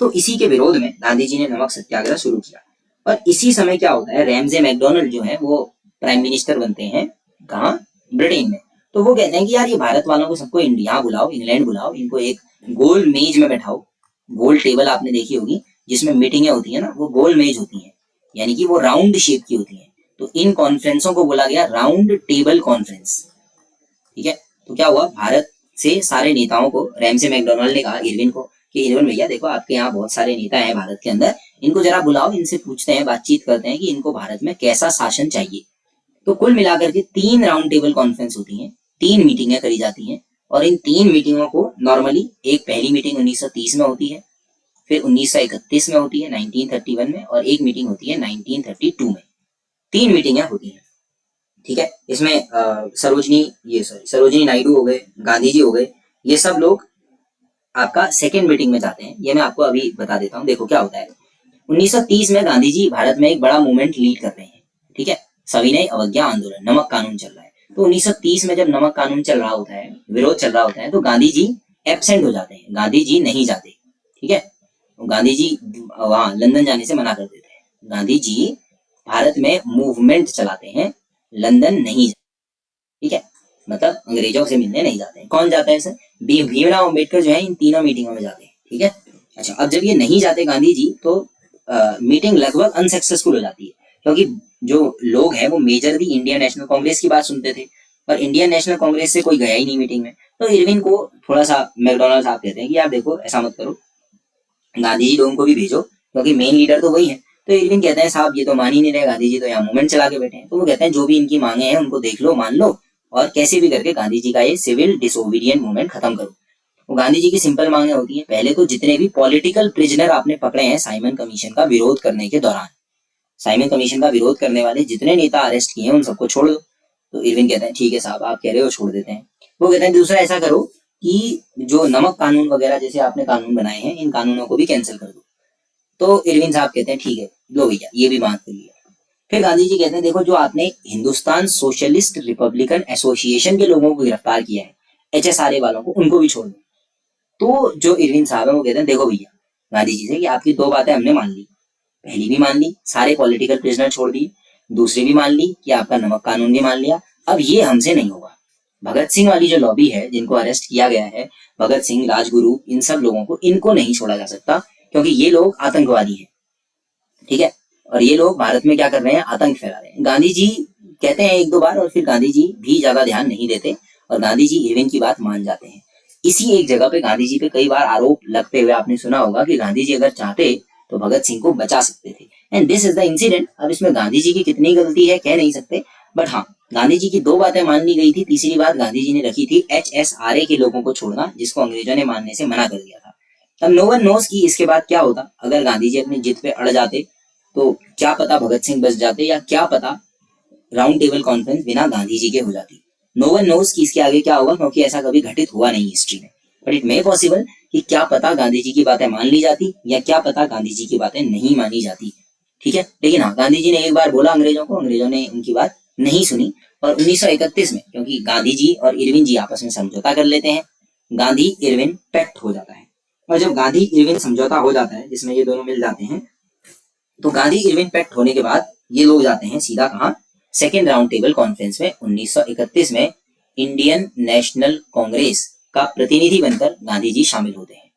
तो इसी के विरोध में गांधी जी ने नमक सत्याग्रह शुरू किया। और इसी समय क्या होता है, रैमजे मैकडोनल्ड जो है वो प्राइम मिनिस्टर बनते हैं कहाँ, ब्रिटेन में। तो वो कहते हैं कि यार ये भारत वालों को सबको यहाँ बुलाओ, इंग्लैंड बुलाओ, इनको एक गोल मेज में बैठाओ। गोल टेबल आपने देखी होगी जिसमें मीटिंगें होती है ना, वो गोल मेज होती है, यानी कि वो राउंड शेप की होती है। तो इन कॉन्फ्रेंसों को बोला गया राउंड टेबल कॉन्फ्रेंस। ठीक है, तो क्या हुआ, भारत से सारे नेताओं को रैमसे मैकडोनल्ड ने कहा इरविन को कि इरविन भैया देखो आपके यहाँ बहुत सारे नेता हैं भारत के अंदर, इनको जरा बुलाओ, इनसे पूछते हैं, बातचीत करते हैं कि इनको भारत में कैसा शासन चाहिए। तो कुल मिलाकर के 3 राउंड टेबल कॉन्फ्रेंस होती हैं, 3 मीटिंगें करी जाती हैं। और इन 3 मीटिंगों को नॉर्मली, एक पहली मीटिंग 1930 में होती है, फिर 1931 में होती है 1931 में, और एक मीटिंग होती है 1932 में। 3 मीटिंगें होती हैं। ठीक है, इसमें सरोजिनी नायडू हो गए, गांधी जी हो गए, ये सब लोग आपका सेकेंड मीटिंग में जाते हैं। ये मैं आपको अभी बता देता हूँ। देखो क्या होता है, 1930 में गांधी जी भारत में एक बड़ा मूवमेंट लीड कर रहे हैं। ठीक है, सविनय अवज्ञा आंदोलन, नमक कानून चल रहा है। तो 1930 में जब नमक कानून चल रहा होता है, विरोध चल रहा होता है, तो गांधी जी एब्सेंट हो जाते हैं, गांधी जी नहीं जाते। ठीक है, तो गांधी जी वहां लंदन जाने से मना कर देते हैं। गांधी जी भारत में मूवमेंट चलाते हैं, लंदन नहीं जाते। ठीक है, मतलब अंग्रेजों से मिलने नहीं जाते हैं। कौन जाता है सर, भीमराव अम्बेडकर जो है इन तीनों मीटिंगों में जाते हैं। ठीक है, अच्छा, अब जब ये नहीं जाते गांधी जी, तो मीटिंग लगभग अनसक्सेसफुल हो जाती है, क्योंकि जो लोग हैं वो मेजरली इंडियन नेशनल कांग्रेस की बात सुनते थे, और इंडियन नेशनल कांग्रेस से कोई गया ही नहीं मीटिंग में। तो इरविन को थोड़ा सा मैकडोनल्ड साहब कहते हैं कि यार देखो ऐसा मत करो, गांधी जी लोगों को भी भेजो, क्योंकि मेन लीडर तो वही है। तो इरविन कहते हैं साहब ये तो मान ही नहीं रहे, गांधी जी तो यहाँ मूवमेंट चला के बैठे हैं। तो वो कहते हैं जो भी इनकी मांगे हैं उनको देख लो, मान लो, और कैसे भी करके गांधी जी का ये सिविल डिसोबीडियंट मूवमेंट खत्म करो। वो गांधी जी की सिंपल मांगे होती है, पहले तो जितने भी पॉलिटिकल प्रिजनर आपने पकड़े हैं साइमन कमीशन का विरोध करने के दौरान, साइमन कमीशन का विरोध करने वाले जितने नेता अरेस्ट किए हैं उन सबको छोड़ दो। तो इरविन कहते हैं ठीक है साहब, आप कह रहे हो छोड़ देते हैं। वो कहते हैं दूसरा ऐसा करो कि जो नमक कानून वगैरह जैसे आपने कानून बनाए हैं, इन कानूनों को भी कैंसिल कर दो। तो इरविन साहब कहते हैं ठीक है, लो भैया ये भी बात कर लिया। फिर गांधी जी कहते हैं देखो जो आपने हिंदुस्तान सोशलिस्ट रिपब्लिकन एसोसिएशन के लोगों को गिरफ्तार किया है, HSRA वालों को, उनको भी छोड़ दो। तो जो इरविन साहब है वो कहते हैं देखो भैया गांधी जी से कि आपकी 2 बातें हमने मान ली, पहली भी मान ली, सारे पॉलिटिकल प्रिजनर छोड़ दिए, दूसरी भी मान ली कि आपका नमक कानून भी मान लिया, अब ये हमसे नहीं होगा। भगत सिंह वाली जो लॉबी है जिनको अरेस्ट किया गया है, भगत सिंह, राजगुरु, इन सब लोगों को, इनको नहीं छोड़ा जा सकता, क्योंकि ये लोग आतंकवादी हैं। ठीक है, और ये लोग भारत में क्या कर रहे हैं, आतंक फैला रहे हैं। गांधी जी कहते हैं 1-2 बार, और फिर गांधी जी भी ज्यादा ध्यान नहीं देते, और गांधी जी इरविन की बात मान जाते हैं। इसी एक जगह पे गांधी जी पे कई बार आरोप लगते हुए आपने सुना होगा कि गांधी जी अगर चाहते तो भगत सिंह को बचा सकते थे, and this is the incident. अब इसमें गांधी जी की कितनी गलती है कह नहीं सकते, बट हाँ, गांधी जी की 2 बातें मान ली गई थी। तीसरी बात गांधी जी ने रखी थी HSRA के लोगों को छोड़ना, जिसको अंग्रेजों ने मानने से मना कर दिया था। अब नो वन नोस कि इसके बाद क्या होता। अगर गांधी जी अपनी जिद पे अड़ जाते तो क्या पता भगत सिंह बच जाते, या क्या पता राउंड टेबल कॉन्फ्रेंस बिना गांधी जी के हो जाती। नो वन नोस कि इसके आगे क्या होगा, क्योंकि ऐसा कभी घटित हुआ नहीं हिस्ट्री में, बट इट मे पॉसिबल कि क्या पता गांधी जी की बातें मान ली जाती, या क्या पता गांधी जी की बातें नहीं मानी जाती। ठीक है, लेकिन हाँ, गांधी जी ने एक बार बोला अंग्रेजों को, अंग्रेजों ने उनकी बात नहीं सुनी, और 1931 में, क्योंकि गांधी जी और इरविन जी आपस में समझौता कर लेते हैं, गांधी इरविन पैक्ट हो जाता है। और जब गांधी इरविन समझौता हो जाता है जिसमें ये दोनों मिल जाते हैं, तो गांधी इरविन पैक्ट होने के बाद ये लोग जाते हैं सीधा कहाँ, सेकेंड राउंड टेबल कॉन्फ्रेंस में। 1931 में इंडियन नेशनल कांग्रेस का प्रतिनिधि बनकर गांधी जी शामिल होते हैं।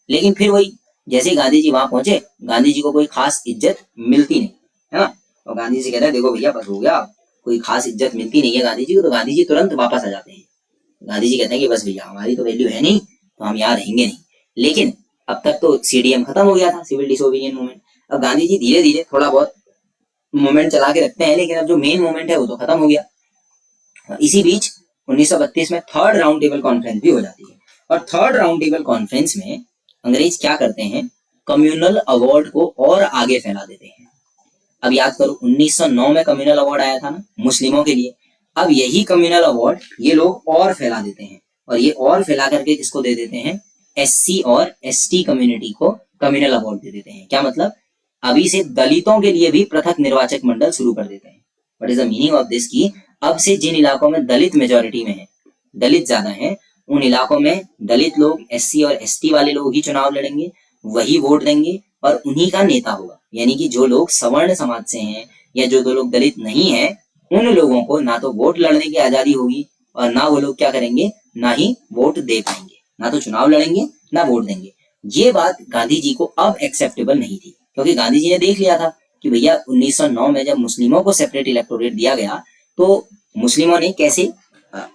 लेकिन फिर वही, जैसे गांधी जी वहां पहुंचे, गांधी जी को कोई खास इज्जत मिलती नहीं, है ना। और गांधी जी कहते हैं देखो भैया बस हो गया, कोई खास इज्जत मिलती नहीं है गांधी जी को, तो गांधी जी तुरंत वापस आ जाते हैं। गांधी जी कहते हैं कि बस भैया हमारी तो वैल्यू है नहीं, तो हम यहाँ रहेंगे नहीं। लेकिन अब तक तो CDM खत्म हो गया था, सिविल डिसोबीडियंट मूवमेंट। अब गांधी जी धीरे धीरे थोड़ा बहुत मूवमेंट चला के रखते हैं, लेकिन अब जो मेन मूवमेंट है वो तो खत्म हो गया। इसी बीच 1932 में थर्ड राउंड टेबल कॉन्फ्रेंस भी हो जाती है, और थर्ड राउंड टेबल कॉन्फ्रेंस में अंग्रेज क्या करते हैं, कम्युनल अवार्ड को और आगे फैला देते हैं। अब याद करो 1909 में कम्युनल अवार्ड आया था ना मुस्लिमों के लिए, अब यही कम्युनल अवार्ड ये लोग और फैला देते हैं, और ये और फैला करके किसको दे देते हैं, SC और ST कम्युनिटी को कम्युनल अवार्ड दे देते हैं। क्या मतलब, अभी से दलितों के लिए भी पृथक निर्वाचक मंडल शुरू कर देते हैं। What is the meaning of this की अब से जिन इलाकों में दलित मेजोरिटी में है, दलित ज्यादा है, उन इलाकों में दलित लोग, SC और ST वाले लोग ही चुनाव लड़ेंगे। वही वोट देंगे और उन्हीं का नेता होगा। यानी कि जो लोग सवर्ण समाज से हैं या जो लोग दलित नहीं है, उन लोगों को ना तो वोट लड़ने की आजादी होगी और ना वो लोग क्या करेंगे, ना ही वोट दे पाएंगे, ना तो चुनाव लड़ेंगे ना वोट देंगे। ये बात गांधी जी को अब एक्सेप्टेबल नहीं थी, क्योंकि गांधी जी ने देख लिया था कि भैया 1909 में जब मुस्लिमों को सेपरेट इलेक्टोरेट दिया गया तो मुस्लिमों ने कैसे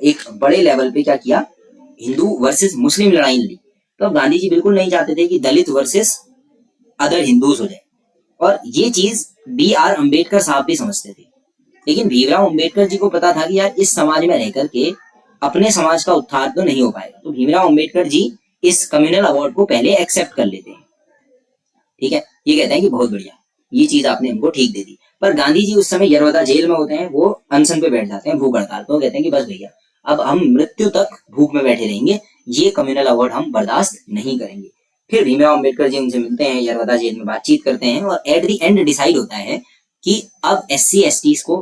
एक बड़े लेवल पे क्या किया, हिंदू वर्सेस मुस्लिम लड़ाई लड़ी। तो अब गांधी जी बिल्कुल नहीं चाहते थे कि दलित वर्सेस अदर हिंदूज हो जाए, और ये चीज बी आर अम्बेडकर साहब भी समझते थे। लेकिन भीमराव अम्बेडकर जी को पता था कि यार इस समाज में रह करके अपने समाज का उत्थान तो नहीं हो पाएगा, तो भीमराव अम्बेडकर जी इस कम्युनल अवार्ड को पहले एक्सेप्ट कर लेते हैं। ठीक है, ये कहते हैं कि बहुत बढ़िया, ये चीज आपने हमको ठीक दे दी। पर गांधी जी उस समय यरवदा जेल में होते हैं, वो अनशन पे बैठ जाते हैं, भूख हड़ताल। तो कहते हैं कि बस भैया अब हम मृत्यु तक भूख में बैठे रहेंगे, ये कम्युनल अवार्ड हम बर्दाश्त नहीं करेंगे। फिर भीमराव अम्बेडकर जी उनसे मिलते हैं, यरवदा जेल में बातचीत करते हैं, और एट द एंड डिसाइड होता है कि अब SC STs को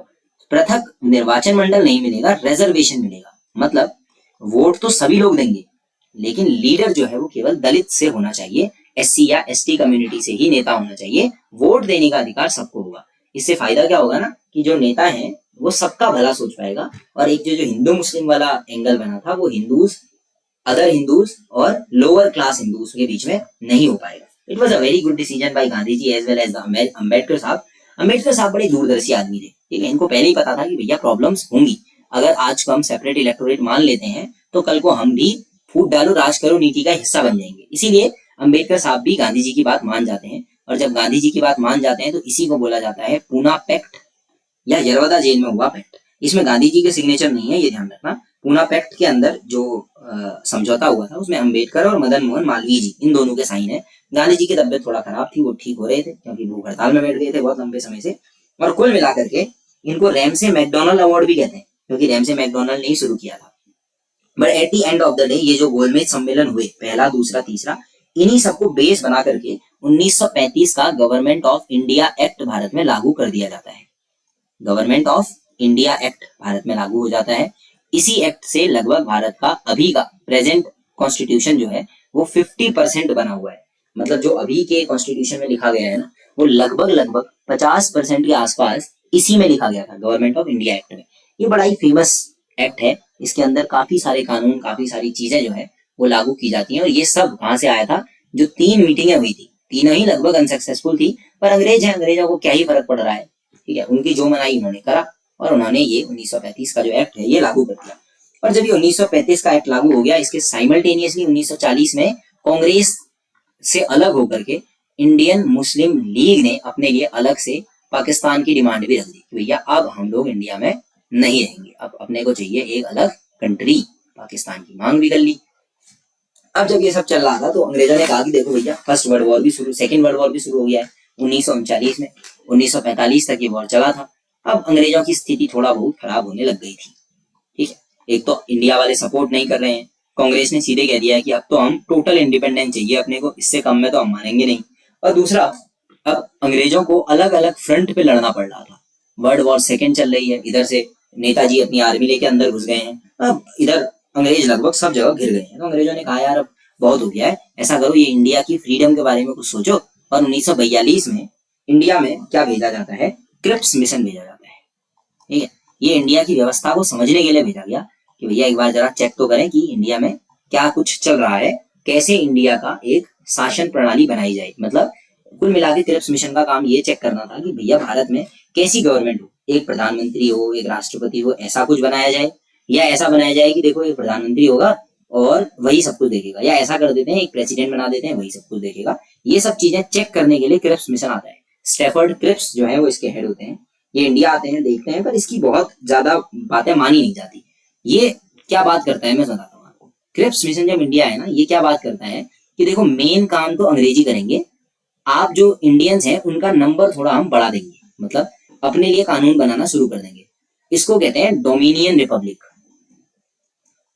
पृथक निर्वाचन मंडल नहीं मिलेगा, रिजर्वेशन मिलेगा। मतलब वोट तो सभी लोग देंगे, लेकिन लीडर जो है वो केवल दलित से होना चाहिए, SC या ST कम्युनिटी से ही नेता होना चाहिए, वोट देने का अधिकार सबको होगा। इससे फायदा क्या होगा ना, कि जो नेता है वो सबका भला सोच पाएगा, और एक जो हिंदू मुस्लिम वाला एंगल बना था वो हिंदूज, अदर हिंदूज और लोअर क्लास हिंदूज के बीच में नहीं हो पाएगा। It was a very good decision by Gandhi ji as well as Ambedkar साहब। अम्बेडकर साहब बड़े दूरदर्शी आदमी थे, ठीक है, इनको पहले ही पता था कि भैया प्रॉब्लम्स होंगी, अगर आज को हम सेपरेट इलेक्टोरेट मान लेते हैं तो कल को हम भी फूट डालो राज करो नीति का हिस्सा बन जाएंगे। इसीलिए अम्बेडकर साहब भी गांधी जी की बात मान जाते हैं, और जब गांधी जी की बात मान जाते हैं तो इसी को बोला जाता है पूना पैक्ट या यरवदा जेल में हुआ पैक्ट। इसमें गांधी जी के सिग्नेचर नहीं है, ये ध्यान रखना। पूना पैक्ट के अंदर जो समझौता हुआ था उसमें अम्बेडकर और मदन मोहन मालवीय जी, इन दोनों के साइन है। गांधी जी की तबियत थोड़ा खराब थी, वो ठीक हो रहे थे क्योंकि भूख हड़ताल में बैठ गए थे बहुत लंबे समय से। और कुल मिलाकर के इनको रैमसे मैकडोनल्ड अवार्ड भी कहते हैं, क्योंकि रैमसे मैकडोनल्ड ने ही शुरू किया था। But at the end of the day ये जो गोलमेज सम्मेलन हुए, पहला दूसरा तीसरा, इन्हीं सबको बेस बना करके 1935 का government of India act Bharat में लागू कर दिया जाता है। Government of India act Bharat में लागू हो जाता है। इसी एक्ट से लगभग भारत का अभी का प्रेजेंट कॉन्स्टिट्यूशन जो है वो 50% बना हुआ है। मतलब जो अभी के कॉन्स्टिट्यूशन में लिखा गया है ना, वो लगभग 50% के आसपास इसी में लिखा गया था, गवर्नमेंट ऑफ इंडिया एक्ट में। ये बड़ा ही फेमस एक्ट है, इसके अंदर काफी सारे कानून, काफी सारी चीजें जो है वो लागू की जाती हैं। और ये सब कहाँ से आया था, जो 3 मीटिंगें हुई थी, तीनों ही लगभग अनसक्सेसफुल थी, पर अंग्रेज है, अंग्रेजों को क्या ही फर्क पड़ रहा है, ठीक है, उनकी जो मनाई उन्होंने करा, और उन्होंने ये 1935 का जो एक्ट है ये लागू कर दिया। और जब ये 1935 का एक्ट लागू हो गया, इसके साइमल्टेनियसली 1940 में कांग्रेस से अलग होकर के इंडियन मुस्लिम लीग ने अपने लिए अलग से पाकिस्तान की डिमांड भी रख दी कि भैया अब हम लोग इंडिया में नहीं रहेंगे, अब अपने को चाहिए एक अलग कंट्री, पाकिस्तान की मांग भी कर ली। अब जब ये सब चल रहा था तो अंग्रेजों ने कहा कि देखो भैया फर्स्ट वर्ल्ड वॉर भी शुरू, सेकेंड वर्ल्ड वॉर भी शुरू हो गया है 1939 में, 1945 तक ये वॉर चला था। अब अंग्रेजों की स्थिति थोड़ा बहुत खराब होने लग गई थी, ठीक है। एक तो इंडिया वाले सपोर्ट नहीं कर रहे हैं, कांग्रेस ने सीधे कह दिया है कि अब तो हम टोटल इंडिपेंडेंस चाहिए अपने को, इससे कम में तो हम मानेंगे नहीं। और दूसरा, अब अंग्रेजों को अलग अलग फ्रंट पे लड़ना पड़ रहा था। वर्ल्ड वॉर सेकेंड चल रही है, इधर से नेताजी अपनी आर्मी लेके अंदर घुस गए हैं, अब इधर अंग्रेज लगभग सब जगह घिर गए हैं। तो अंग्रेजों ने कहा यार अब बहुत हो गया है, ऐसा करो ये इंडिया की फ्रीडम के बारे में कुछ सोचो। और 1942 में इंडिया में क्या भेजा जाता है, क्रिप्स मिशन भेजा जाता है, ठीक है। ये इंडिया की व्यवस्था को समझने के लिए भेजा गया कि भैया एक बार जरा चेक तो करें कि इंडिया में क्या कुछ चल रहा है, कैसे इंडिया का एक शासन प्रणाली बनाई जाए। मतलब कुल मिला के क्रिप्स मिशन का काम ये चेक करना था कि भैया भारत में कैसी गवर्नमेंट हो, एक प्रधानमंत्री हो, एक राष्ट्रपति हो, ऐसा कुछ बनाया जाए, या ऐसा बनाया जाए कि देखो एक प्रधानमंत्री होगा और वही सब कुछ देखेगा, या ऐसा कर देते हैं एक प्रेसिडेंट बना देते हैं वही सब कुछ देखेगा। ये सब चीजें चेक करने के लिए क्रिप्स मिशन आता है। स्टैफर्ड क्रिप्स जो है वो इसके हेड होते हैं, ये इंडिया आते हैं, देखते हैं, पर इसकी बहुत ज्यादा बातें मानी नहीं जाती। ये क्या बात करता है मैं बताता हूँ आपको। क्रिप्स मिशन जब इंडिया है ना, ये क्या बात करता है कि देखो मेन काम तो अंग्रेजी करेंगे, आप जो इंडियंस हैं उनका नंबर थोड़ा हम बढ़ा देंगे, मतलब अपने लिए कानून बनाना शुरू कर देंगे। इसको कहते हैं डोमिनियन रिपब्लिक।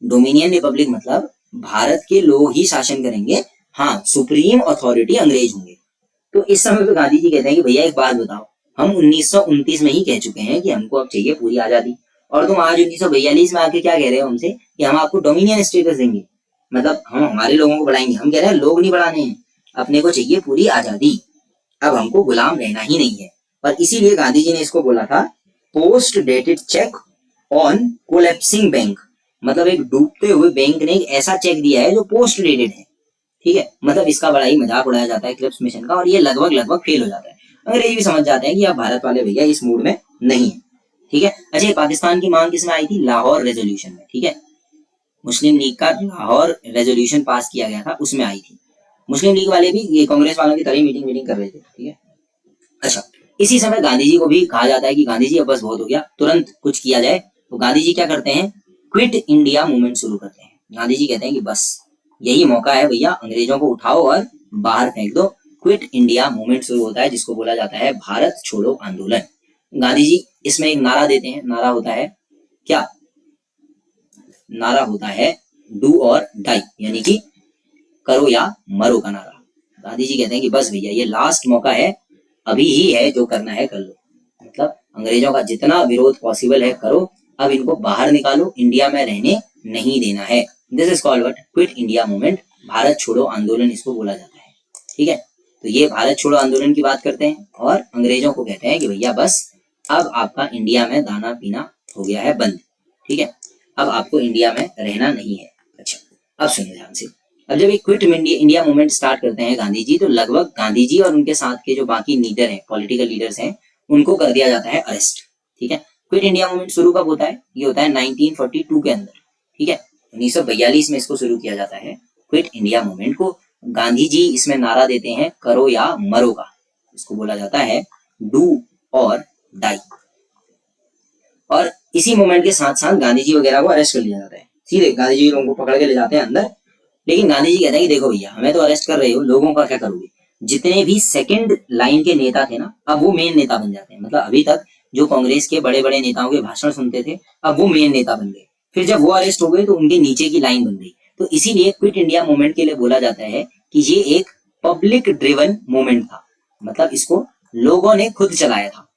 डोमिनियन रिपब्लिक मतलब भारत के लोग ही शासन करेंगे, हाँ सुप्रीम अथॉरिटी अंग्रेज होंगे। तो इस समय पे गांधी जी कहते हैं कि भैया एक बात बताओ, हम 1929 में ही कह चुके हैं कि हमको अब चाहिए पूरी आजादी, और तुम आज 1942 में आके क्या कह रहे हो हमसे कि हम आपको डोमिनियन स्टेटस देंगे, मतलब हम हमारे लोगों को बढ़ाएंगे। हम कह रहे हैं लोग नहीं बढ़ाने हैं, अपने को चाहिए पूरी आजादी, अब हमको गुलाम रहना ही नहीं है। और इसीलिए गांधी जी ने इसको बोला था post dated cheque on collapsing bank, मतलब एक डूबते हुए बैंक ने एक ऐसा चेक दिया है जो पोस्ट डेटेड है, ठीक है। मतलब इसका बड़ा ही मजाक उड़ाया जाता है क्रिप्स मिशन का, और ये लगभग लगभग फेल हो जाता है। अंग्रेज भी समझ जाते हैं कि अब भारत वाले भैया इस मूड में नहीं है, ठीक है। अच्छा, ये पाकिस्तान की मांग किसमें आई थी? लाहौर रेजोल्यूशन में, ठीक है। मुस्लिम लीग का लाहौर रेजोल्यूशन पास किया गया था, उसमें आई थी। मुस्लिम लीग वाले भी ये कांग्रेस वालों की तरह मीटिंग कर रहे थे, ठीक है। अच्छा, इसी समय गांधी जी को भी कहा जाता है कि गांधी जी अब बस बहुत हो गया, तुरंत कुछ किया जाए। तो गांधी जी क्या करते हैं? क्विट इंडिया मूवमेंट शुरू करते हैं। गांधी जी कहते हैं कि बस यही मौका है भैया, अंग्रेजों को उठाओ और बाहर फेंक दो। क्विट इंडिया मूवमेंट शुरू होता है, जिसको बोला जाता है भारत छोड़ो आंदोलन। गांधी जी इसमें एक नारा देते हैं, नारा होता है क्या? नारा होता है डू और डाई, यानी कि करो या मरो का नारा। गांधी जी कहते हैं कि बस भैया ये लास्ट मौका है, अभी ही है, जो करना है कर लो। मतलब अंग्रेजों का जितना विरोध पॉसिबल है करो, अब इनको बाहर निकालो, इंडिया में रहने नहीं देना है। This is called what? Quit India movement, Bharat छोड़ो आंदोलन इसको बोला जाता है, ठीक है। तो ये भारत छोड़ो आंदोलन की बात करते हैं और अंग्रेजों को कहते हैं कि भैया बस अब आपका इंडिया में दाना पीना हो गया है बंद, ठीक है, अब आपको इंडिया में रहना नहीं है। अच्छा, अब सुनिए ध्यान से। अब जब एक क्विट इंडिया मूवमेंट स्टार्ट करते हैं गांधी जी, तो लगभग गांधी जी और उनके साथ के जो बाकी लीडर हैं, पॉलिटिकल लीडर्स हैं, उनको कर दिया जाता है अरेस्ट, ठीक है। क्विट इंडिया मूवमेंट शुरू कब होता है? ये होता है 1942 के अंदर, ठीक है। 1942 में इसको शुरू किया जाता है क्विट इंडिया मूवमेंट को। गांधी जी इसमें नारा देते हैं करो या मरो का, इसको बोला जाता है डू और डाई। और इसी मूवमेंट के साथ साथ गांधी जी वगैरह को अरेस्ट कर लिया जाता है, सीधे गांधी जी लोगों को पकड़ के ले जाते हैं अंदर। लेकिन गांधी जी कहते हैं कि देखो भैया, हमें तो अरेस्ट कर रहे हो, लोगों का क्या करोगे? जितने भी सेकंड लाइन के नेता थे ना, अब वो मेन नेता बन जाते हैं। मतलब अभी तक जो कांग्रेस के बड़े बड़े नेताओं के भाषण सुनते थे, अब वो मेन नेता बन गए। फिर जब वो अरेस्ट हो गए तो उनके नीचे की लाइन बन गई। तो इसीलिए क्विट इंडिया मूवमेंट के लिए बोला जाता है कि ये एक पब्लिक ड्रिवन मूवमेंट था, मतलब इसको लोगों ने खुद चलाया था,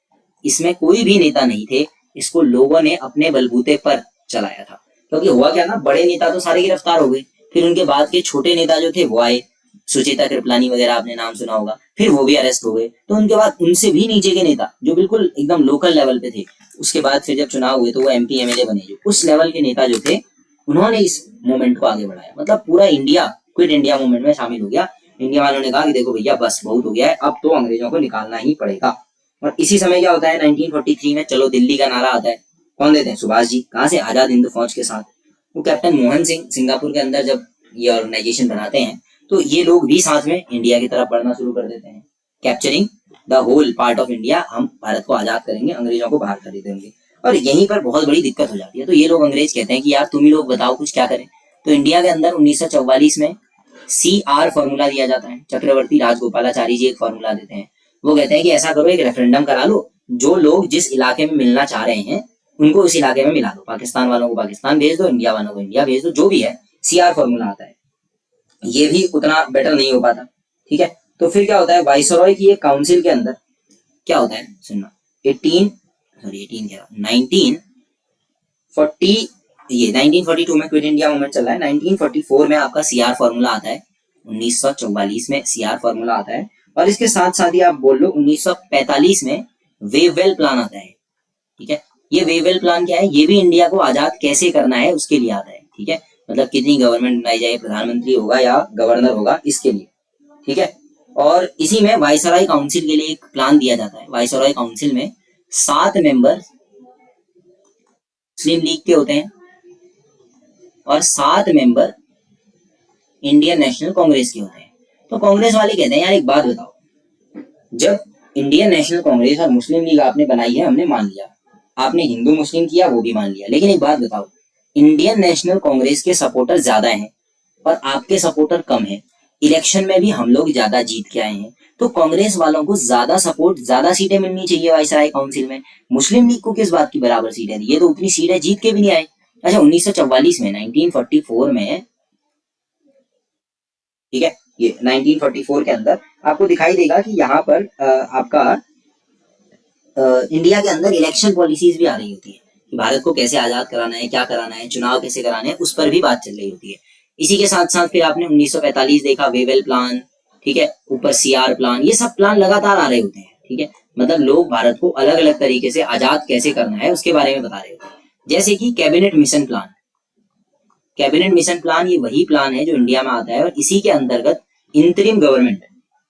इसमें कोई भी नेता नहीं थे, इसको लोगों ने अपने बलबूते पर चलाया था। क्योंकि हुआ क्या ना, बड़े नेता तो सारे गिरफ्तार हो गए, फिर उनके बाद के छोटे नेता जो थे वो आए, सुचेता कृपलानी वगैरह आपने नाम सुना होगा, फिर वो भी अरेस्ट हो गए। तो उनके बाद उनसे भी नीचे के नेता जो बिल्कुल एकदम लोकल लेवल पे थे, उसके बाद फिर जब चुनाव हुए तो वो MP MLA बने, जो उस लेवल के नेता जो थे, उन्होंने इस मूवमेंट को आगे बढ़ाया। मतलब पूरा इंडिया क्विट इंडिया मूवमेंट में शामिल हो गया। इंडिया वालों ने कहा कि देखो भैया बस बहुत हो गया है, अब तो अंग्रेजों को निकालना ही पड़ेगा। और इसी समय क्या होता है 1943 में चलो दिल्ली का नारा आता है। कौन देते हैं? सुभाष जी। कहाँ से? आजाद हिंद फौज के साथ। वो कैप्टन मोहन सिंह सिंगापुर के अंदर जब ये ऑर्गेनाइजेशन बनाते हैं, तो ये लोग भी साथ में इंडिया की तरफ बढ़ना शुरू कर देते हैं। Capturing the whole part of India, हम भारत को आजाद करेंगे, अंग्रेजों को बाहर कर देंगे। और यहीं पर बहुत बड़ी दिक्कत हो जाती है। तो ये लोग अंग्रेज कहते हैं कि यार तुम ही लोग बताओ कुछ क्या करें। तो इंडिया के अंदर 1944 में CR फॉर्मूला दिया जाता है। चक्रवर्ती राजगोपालाचारी जी एक फॉर्मूला देते हैं। वो कहते हैं कि ऐसा करो, एक रेफरेंडम करा लो, जो लोग जिस इलाके में मिलना चाह रहे हैं उनको उस इलाके में मिला दो, पाकिस्तान वालों को पाकिस्तान भेज दो, इंडिया वालों को इंडिया भेज दो, जो भी है। CR फॉर्मूला आता है। ये भी उतना बेटर नहीं हो पाता, ठीक है। तो फिर क्या होता है, वाइसरॉय की एक काउंसिल के अंदर क्या होता है सुनना, 1942 में क्विट इंडिया मूवमेंट चल रहा है। 1944 में आपका CR फॉर्मूला आता है, 1944 में CR फॉर्मूला आता है। और इसके साथ साथ ही आप बोल लो 1945 में वेववेल प्लान आता है, ठीक है। ये वेववेल प्लान क्या है? ये भी इंडिया को आजाद कैसे करना है उसके लिए आता है, ठीक है। मतलब कितनी गवर्नमेंट बनाई जाए, प्रधानमंत्री होगा या गवर्नर होगा, इसके लिए, ठीक है। और इसी में वाइसरॉय काउंसिल के लिए एक प्लान दिया जाता है। वाइसरॉय काउंसिल में 7 मेंबर मुस्लिम लीग के होते हैं और 7 मेंबर इंडियन नेशनल कांग्रेस के होते हैं। तो कांग्रेस वाले कहते हैं यार एक बात बताओ, जब इंडियन नेशनल कांग्रेस और मुस्लिम लीग आपने बनाई है, हमने मान लिया, आपने हिंदू मुस्लिम किया वो भी मान लिया, लेकिन एक बात बताओ, इंडियन नेशनल कांग्रेस के सपोर्टर ज्यादा हैं और आपके सपोर्टर कम हैं, इलेक्शन में भी हम लोग ज्यादा जीत के आए हैं, तो कांग्रेस वालों को ज्यादा सपोर्ट, ज्यादा सीटें मिलनी चाहिए वाइसराय काउंसिल में। मुस्लिम लीग को किस बात की बराबर सीटें दी? ये तो उतनी सीटें जीत के भी नहीं आए। अच्छा, 1944 में 1944 में, ठीक है, ये 1944 के अंदर आपको दिखाई देगा कि यहाँ पर आपका इंडिया के अंदर इलेक्शन पॉलिसीज भी आ रही होती है कि भारत को कैसे आजाद कराना है, क्या कराना है, चुनाव कैसे कराने हैं, उस पर भी बात चल रही होती है। इसी के साथ साथ फिर आपने 1945 देखा, वेवेल प्लान, ठीक है, ऊपर सीआर प्लान, ये सब प्लान लगातार आ रहे होते हैं। ठीक है, मतलब लोग भारत को अलग अलग तरीके से आजाद कैसे करना है उसके बारे में बता रहे होते हैं। जैसे कि cabinet mission plan, cabinet mission plan ये वही प्लान है जो इंडिया में आता है और इसी के अंतर्गत इंतरिम गवर्नमेंट,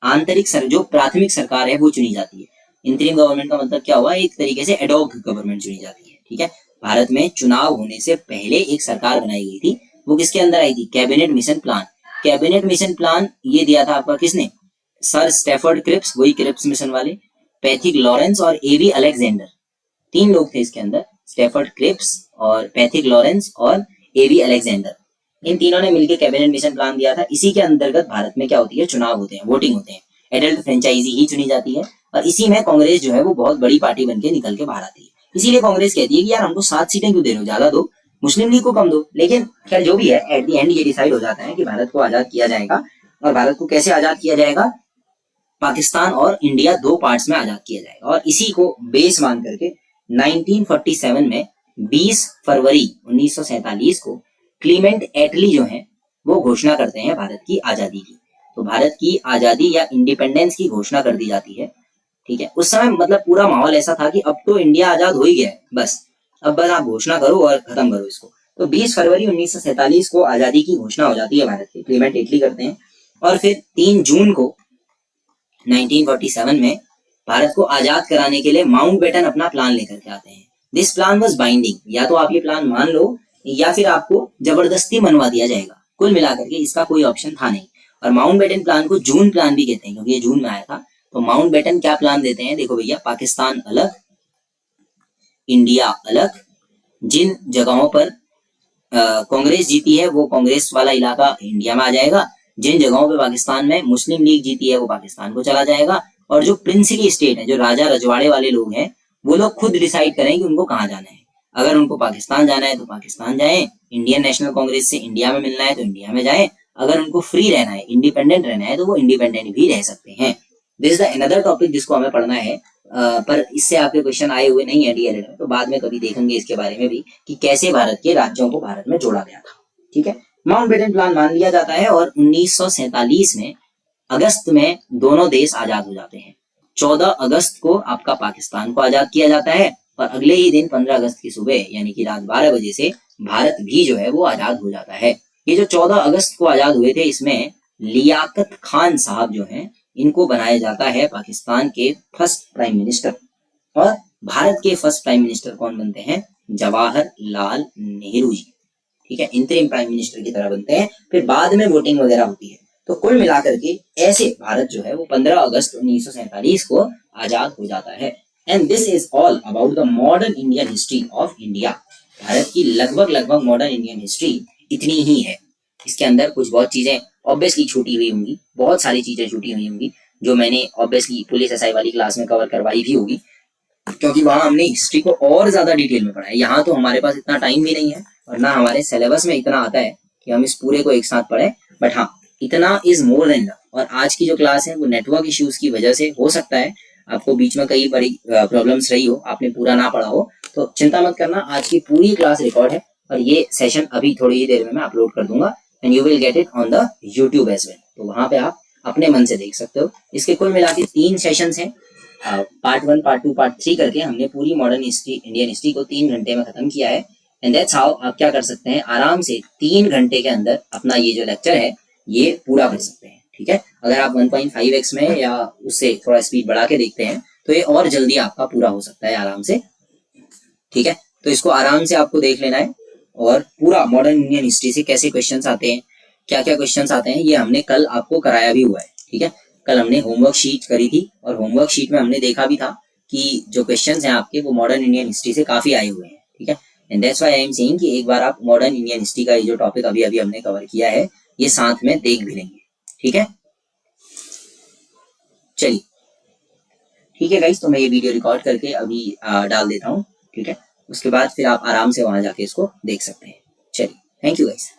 आंतरिक जो प्राथमिक सरकार है वो चुनी जाती है। इंतरिम गवर्नमेंट का मतलब क्या हुआ, एक तरीके से एडॉक गवर्नमेंट चुनी जाती है। ठीक है, भारत में चुनाव होने से पहले एक सरकार बनाई गई थी, वो किसके अंदर आई थी, cabinet mission plan. Cabinet mission plan ये दिया था आपका किसने, सर स्टैफर्ड क्रिप्स, वही क्रिप्स मिशन वाले, पैथिक लॉरेंस और एवी अलेक्जेंडर, तीन लोग थे इसके अंदर, स्टैफर्ड क्रिप्स और पैथिक लॉरेंस और एवी अलेक्जेंडर। इन तीनों ने मिलकर कैबिनेट मिशन प्लान दिया था। इसी के अंतर्गत भारत में क्या होती है, चुनाव होते हैं, वोटिंग होते हैं, एडल्ट फ्रेंचाइजी ही चुनी जाती है और इसी में कांग्रेस जो है वो बहुत बड़ी पार्टी बनके निकल के बाहर आती है। इसीलिए कांग्रेस कहती है कि यार हमको 7 सीटें क्यों दे रहे हो, ज्यादा दो, मुस्लिम लीग को कम दो। लेकिन खैर जो भी है, एट दी एंड ये डिसाइड हो जाता है कि भारत को आजाद किया जाएगा। और भारत को कैसे आजाद किया जाएगा, पाकिस्तान और इंडिया दो पार्ट्स में आजाद किया जाएगा। और इसी को बेस मान करके 1947 में 20 फरवरी 1947 को क्लीमेंट एटली जो है वो घोषणा करते हैं भारत की आजादी की। तो भारत की आजादी या इंडिपेंडेंस की घोषणा कर दी जाती है। ठीक है, उस समय मतलब पूरा माहौल ऐसा था कि अब तो इंडिया आजाद हो ही गया है, बस अब बस आप घोषणा करो और खत्म करो इसको। तो 20 फरवरी 1947 को आजादी की घोषणा हो जाती है भारत की, क्लीमेंट एटली करते हैं। और फिर 3 जून को 1947 में भारत को आजाद कराने के लिए माउंटबेटन अपना प्लान लेकर के आते हैं। दिस प्लान वाज बाइंडिंग, या तो आप ये प्लान मान लो या फिर आपको जबरदस्ती मनवा दिया जाएगा। कुल मिलाकर के इसका कोई ऑप्शन था नहीं। और माउंटबेटन प्लान को जून प्लान भी कहते हैं क्योंकि ये जून में आया था। तो माउंटबेटन क्या प्लान देते हैं, देखो भैया, पाकिस्तान अलग, इंडिया अलग, जिन जगहों पर कांग्रेस जीती है वो कांग्रेस वाला इलाका इंडिया में आ जाएगा, जिन जगहों पे पाकिस्तान में मुस्लिम लीग जीती है वो पाकिस्तान को चला जाएगा। और जो प्रिंसली स्टेट है, जो राजा रजवाड़े वाले लोग हैं, वो लोग खुद डिसाइड करें कि उनको कहाँ जाना है। अगर उनको पाकिस्तान जाना है तो पाकिस्तान जाए, इंडियन नेशनल कांग्रेस से इंडिया में मिलना है तो इंडिया में जाए, अगर उनको फ्री रहना है, इंडिपेंडेंट रहना है तो वो इंडिपेंडेंट भी रह सकते हैं। This is the another topic जिसको हमें पढ़ना है। पर इससे आपके क्वेश्चन आए हुए नहीं है डीएलएड में, तो बाद में कभी देखेंगे इसके बारे में भी कि कैसे भारत के राज्यों को भारत में जोड़ा गया था। ठीक है, माउंटबेटन प्लान मान लिया जाता है और 1947 में अगस्त में दोनों देश आजाद हो जाते हैं। 14 अगस्त को आपका पाकिस्तान को आजाद किया जाता है और अगले ही दिन 15 अगस्त की सुबह यानी कि रात 12 बजे से भारत भी जो है वो आजाद हो जाता है। ये जो 14 अगस्त को आजाद हुए थे, इसमें लियाकत खान साहब जो हैं इनको बनाया जाता है पाकिस्तान के फर्स्ट प्राइम मिनिस्टर। और भारत के फर्स्ट प्राइम मिनिस्टर कौन बनते हैं, जवाहरलाल नेहरू जी। ठीक है, इंतरिम प्राइम मिनिस्टर की तरह बनते हैं, फिर बाद में वोटिंग वगैरह होती है। तो कुल मिलाकर के ऐसे भारत जो है वो 15 अगस्त 1947 को आजाद हो जाता है। And this is all about the modern Indian history of India. Bharat की लगभग मॉडर्न इंडियन हिस्ट्री इतनी ही है। इसके अंदर कुछ बहुत चीजें ऑब्वियसली छूटी हुई होंगी, बहुत सारी चीजें छूटी हुई होंगी जो मैंने ऑब्वियसली पुलिस एसआई वाली क्लास में कवर करवाई भी होगी, क्योंकि वहां हमने हिस्ट्री को और ज्यादा डिटेल में पढ़ा है। यहाँ तो हमारे पास इतना टाइम भी नहीं है और ना हमारे सिलेबस में इतना आता है कि हम इस पूरे को एक साथ पढ़े। बट हाँ, इतना इज मोर देन इनफ। और आज की जो क्लास है वो नेटवर्क इश्यूज की वजह से हो सकता है आपको बीच में कई बड़ी प्रॉब्लम्स रही हो, आपने पूरा ना पढ़ा हो, तो चिंता मत करना, आज की पूरी क्लास रिकॉर्ड है और ये सेशन अभी थोड़ी ही देर में मैं अपलोड कर दूंगा and you will get it on the YouTube as well. तो वहां पे आप अपने मन से देख सकते हो। इसके कुल मिला के 3 सेशंस हैं, पार्ट 1, पार्ट 2, पार्ट 3 करके हमने पूरी मॉडर्न हिस्ट्री, इंडियन हिस्ट्री को 3 घंटे में खत्म किया है। एंड दैट्स हाउ आप क्या कर सकते हैं, आराम से 3 घंटे के अंदर अपना ये जो लेक्चर है ये पूरा कर सकते हैं। ठीक है, अगर आप 1.5x में या उससे थोड़ा स्पीड बढ़ा के देखते हैं तो ये और जल्दी आपका पूरा हो सकता है आराम से। ठीक है, तो इसको आराम से आपको देख लेना है और पूरा मॉडर्न इंडियन हिस्ट्री से कैसे क्वेश्चंस आते हैं, क्या क्या क्वेश्चंस आते हैं, ये हमने कल आपको कराया भी हुआ है। ठीक है, कल हमने होमवर्क शीट करी थी और होमवर्क शीट में हमने देखा भी था कि जो क्वेश्चंस हैं आपके वो मॉडर्न इंडियन हिस्ट्री से काफी आए हुए हैं। ठीक है, and that's why I am saying कि एक बार आप मॉडर्न इंडियन हिस्ट्री का ये जो टॉपिक अभी अभी हमने कवर किया है ये साथ में देख भी लेंगे। ठीक है, चलिए ठीक है गाइस, तो मैं ये वीडियो रिकॉर्ड करके अभी डाल देता हूँ। ठीक है, उसके बाद फिर आप आराम से वहां जाके इसको देख सकते हैं। चलिए, थैंक यू गाइस।